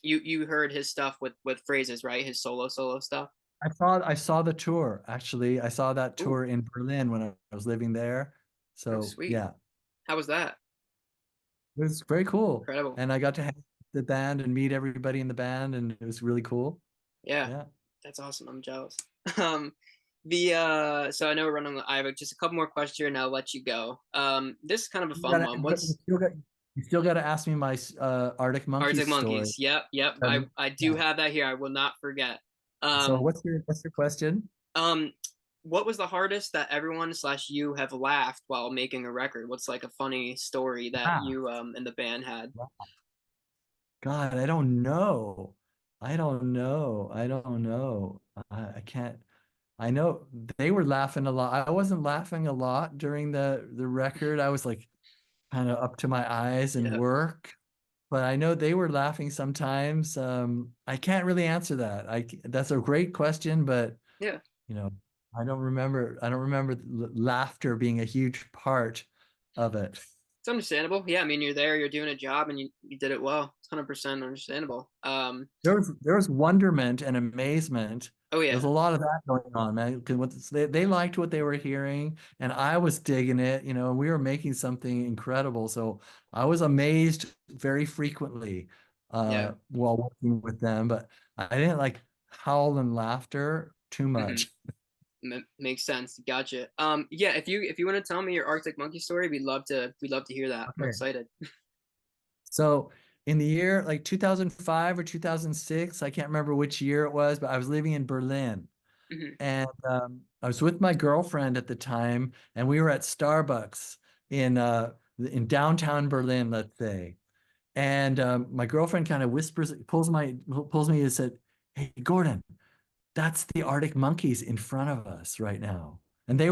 Speaker 2: you heard his stuff with Phrases, right? His solo stuff.
Speaker 3: I saw the tour actually. I saw that
Speaker 2: Ooh,
Speaker 3: tour in Berlin when I was living there.
Speaker 2: oh
Speaker 3: So
Speaker 2: sweet.
Speaker 3: yeah,
Speaker 2: How was that?
Speaker 3: it was very cool.
Speaker 2: Incredible.
Speaker 3: And I got to hang with the band and meet everybody in the band, and it was really cool.
Speaker 2: Yeah,
Speaker 3: Yeah.
Speaker 2: that's awesome. I'm jealous. Um, the so I know we're running. I have just a couple more questions here, and I'll let you go. This is kind of a
Speaker 3: You
Speaker 2: fun
Speaker 3: gotta,
Speaker 2: one.
Speaker 3: but
Speaker 2: What's
Speaker 3: you still got to ask me my Arctic
Speaker 2: Arctic
Speaker 3: Monkeys story.
Speaker 2: Monkeys? Yep, yep.
Speaker 3: Um,
Speaker 2: I do
Speaker 3: yeah.
Speaker 2: have that here. I will not forget.
Speaker 3: So
Speaker 2: Um,
Speaker 3: what's your question?
Speaker 2: um, what was the hardest that everyone slash you have laughed while making a record? What's like a funny story that
Speaker 3: Ah,
Speaker 2: you and the band had?
Speaker 3: God, I don't know. I don't know. I don't know. I can't. I know they were laughing a lot. I wasn't laughing a lot during the record. I was like kind of up to my eyes in
Speaker 2: Yeah,
Speaker 3: work, but I know they were laughing sometimes. I can't really answer that. That's a great question, but
Speaker 2: yeah.
Speaker 3: you know, I don't remember laughter being a huge part of it.
Speaker 2: It's understandable. Yeah, I mean, you're there, you're doing a job, and you did it well. It's 100% understandable.
Speaker 3: There was wonderment and amazement.
Speaker 2: Oh
Speaker 3: There's
Speaker 2: yeah,
Speaker 3: a lot of that going on, man. Because they liked what they were hearing, and I was digging it. You know, and we were making something incredible. So I was amazed very frequently
Speaker 2: yeah.
Speaker 3: while working with them. But I didn't like howl and laughter too
Speaker 2: Hmm.
Speaker 3: much.
Speaker 2: Makes sense. Gotcha. Yeah. If you want to tell me your Arctic Monkey story, we'd love to hear that. I'm
Speaker 3: Okay.
Speaker 2: excited.
Speaker 3: So in the year like 2005 or 2006, I can't remember which year it was, but I was living in Berlin.
Speaker 2: Hmm.
Speaker 3: And I was with my girlfriend at the time, and we were at Starbucks. in downtown Berlin, let's say. And my girlfriend kind of pulls me and said, "Hey, Gordon, that's the Arctic Monkeys in front of us right now." And it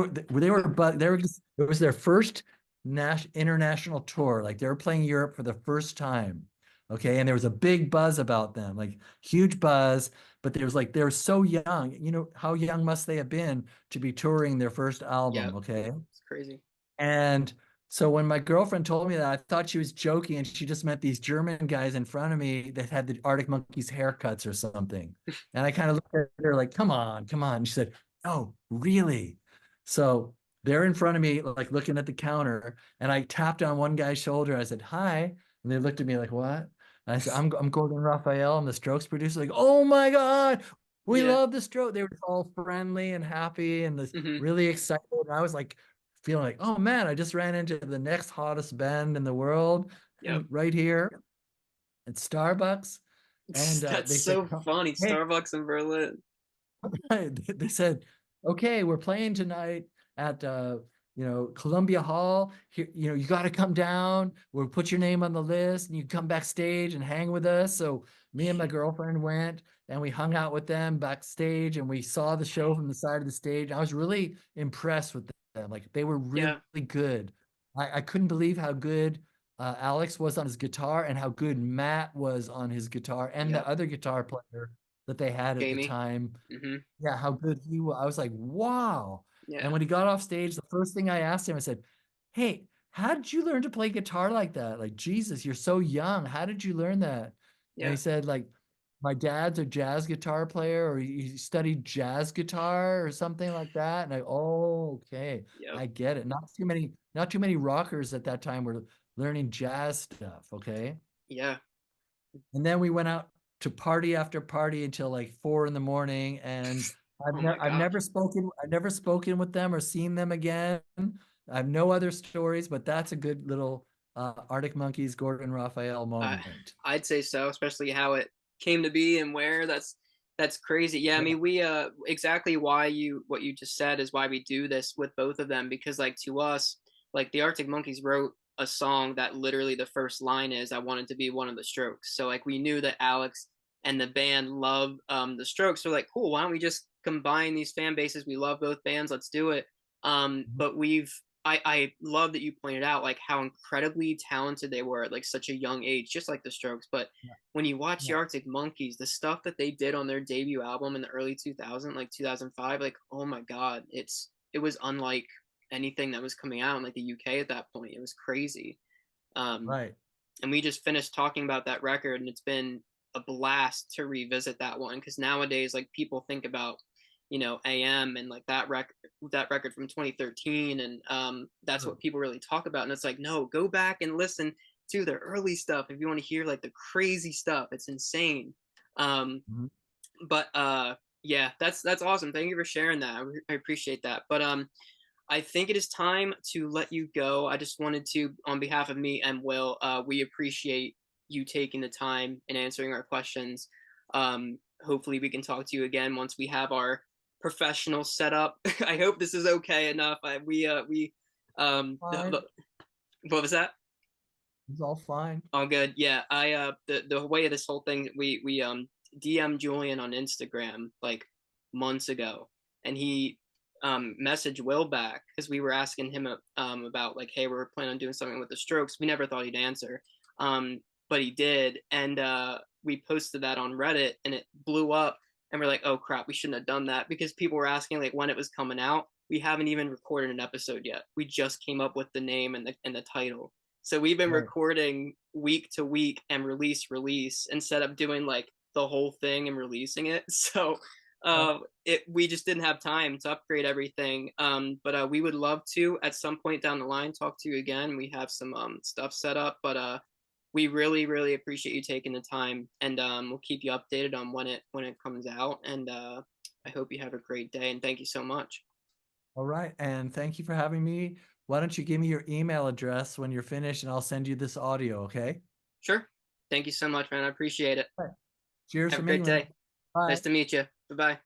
Speaker 3: was their first international tour. Like they were playing Europe for the first time. Okay. And there was a big buzz about them, like huge buzz, but there was like, they were so young. You know, how young must they have been to be touring their first album?
Speaker 2: Yep.
Speaker 3: Okay.
Speaker 2: It's crazy.
Speaker 3: And so when my girlfriend told me that, I thought she was joking and she just meant these German guys in front of me that had the Arctic Monkeys haircuts or something. And I kind of looked at her like, come on, come on. And she said, "Oh, really?" So they're in front of me, like looking at the counter. And I tapped on one guy's shoulder. I said, "Hi." And they looked at me like, "What?" And I said, I'm Gordon Raphael. I'm the Strokes producer." Like, "Oh my God, we
Speaker 2: Yeah.
Speaker 3: love the Strokes." They were all friendly and happy and this
Speaker 2: Hmm.
Speaker 3: really excited. And I was like, feeling like, oh man, I just ran into the next hottest band in the world
Speaker 2: Yep.
Speaker 3: right here at Starbucks. And
Speaker 2: That's
Speaker 3: they said,
Speaker 2: so funny.
Speaker 3: "Hey,"
Speaker 2: Starbucks in Berlin.
Speaker 3: they said, "Okay, we're playing tonight at Columbia Hall. Here, you got to come down. We'll put your name on the list, and you come backstage and hang with us." So me and my girlfriend went, and we hung out with them backstage, and we saw the show from the side of the stage. I was really impressed with them. Like they were really
Speaker 2: Yeah.
Speaker 3: good. I couldn't believe how good Alex was on his guitar and how good Matt was on his guitar and the
Speaker 2: Yep.
Speaker 3: other guitar player that they had at the
Speaker 2: Jamie.
Speaker 3: time.
Speaker 2: Hmm.
Speaker 3: Yeah, how good he was. I was like, wow. And
Speaker 2: Yeah.
Speaker 3: when he got off stage, the first thing I asked him, I said, "Hey, how did you learn to play guitar like that? Like, Jesus, you're so young. How did you learn that?" And he
Speaker 2: Yeah.
Speaker 3: said, like, "My dad's a jazz guitar player, or he studied jazz guitar or something like that." And oh, okay,
Speaker 2: Yep.
Speaker 3: I get it. Not too many rockers at that time were learning jazz stuff. Okay.
Speaker 2: Yeah.
Speaker 3: And then we went out to party after party until like 4 in the morning. And
Speaker 2: Oh my God.
Speaker 3: I've never spoken with them or seen them again. I have no other stories, but that's a good little Arctic Monkeys, Gordon Raphael
Speaker 2: Uh,
Speaker 3: moment.
Speaker 2: I'd say so, especially how it came to be and where. That's crazy. Yeah, I
Speaker 3: Yeah.
Speaker 2: mean, we exactly why you what you just said is why we do this with both of them, because like to us, like the Arctic Monkeys wrote a song that literally the first line is, "I wanted to be one of the Strokes." So like we knew that Alex and the band love the Strokes. So like, cool, why don't we just combine these fan bases? We love both bands, let's do it.
Speaker 3: Mhm.
Speaker 2: But I love that you pointed out like how incredibly talented they were at like such a young age, just like the Strokes. But
Speaker 3: Yeah.
Speaker 2: when you watch the
Speaker 3: Yeah.
Speaker 2: Arctic Monkeys, the stuff that they did on their debut album in the early 2000, like 2005, like oh my God, it was unlike anything that was coming out in like the UK at that point. It was crazy. Um,
Speaker 3: Right.
Speaker 2: and we just finished talking about that record, and it's been a blast to revisit that one because nowadays like people think about AM and like that record from 2013, and that's
Speaker 3: Sure.
Speaker 2: what people really talk about. And it's like, no, go back and listen to the early stuff if you want to hear like the crazy stuff. It's insane. um
Speaker 3: Mhm.
Speaker 2: but yeah, that's awesome. Thank you for sharing that. I appreciate that. But I think it is time to let you go. I just wanted to, on behalf of me and Will, we appreciate you taking the time and answering our questions. Hopefully, we can talk to you again once we have our professional setup. I hope this is okay enough.
Speaker 3: Fine.
Speaker 2: What was that?
Speaker 3: It's all fine.
Speaker 2: All good. Yeah, the way of this whole thing, we DM Julian on Instagram like months ago, and he messaged Will back because we were asking him about like, hey, we're planning on doing something with the Strokes. We never thought he'd answer, but he did, and we posted that on Reddit, and it blew up. And we're like, oh crap, we shouldn't have done that because people were asking like when it was coming out. We haven't even recorded an episode yet. We just came up with the name and the title. So we've been
Speaker 3: Right.
Speaker 2: recording week to week and release instead of doing like the whole thing and releasing it. So
Speaker 3: Right.
Speaker 2: we just didn't have time to upgrade everything. But we would love to at some point down the line talk to you again. We have some stuff set up, but we really really appreciate you taking the time, and we'll keep you updated on when it comes out. And I hope you have a great day, and thank you so much.
Speaker 3: All right. And thank you for having me. Why don't you give me your email address when you're finished and I'll send you this audio, okay?
Speaker 2: Sure. Thank you so much, man. I appreciate it.
Speaker 3: All right. Cheers
Speaker 2: Have a
Speaker 3: from
Speaker 2: great
Speaker 3: England.
Speaker 2: day. Nice
Speaker 3: Bye.
Speaker 2: to meet you. Bye bye.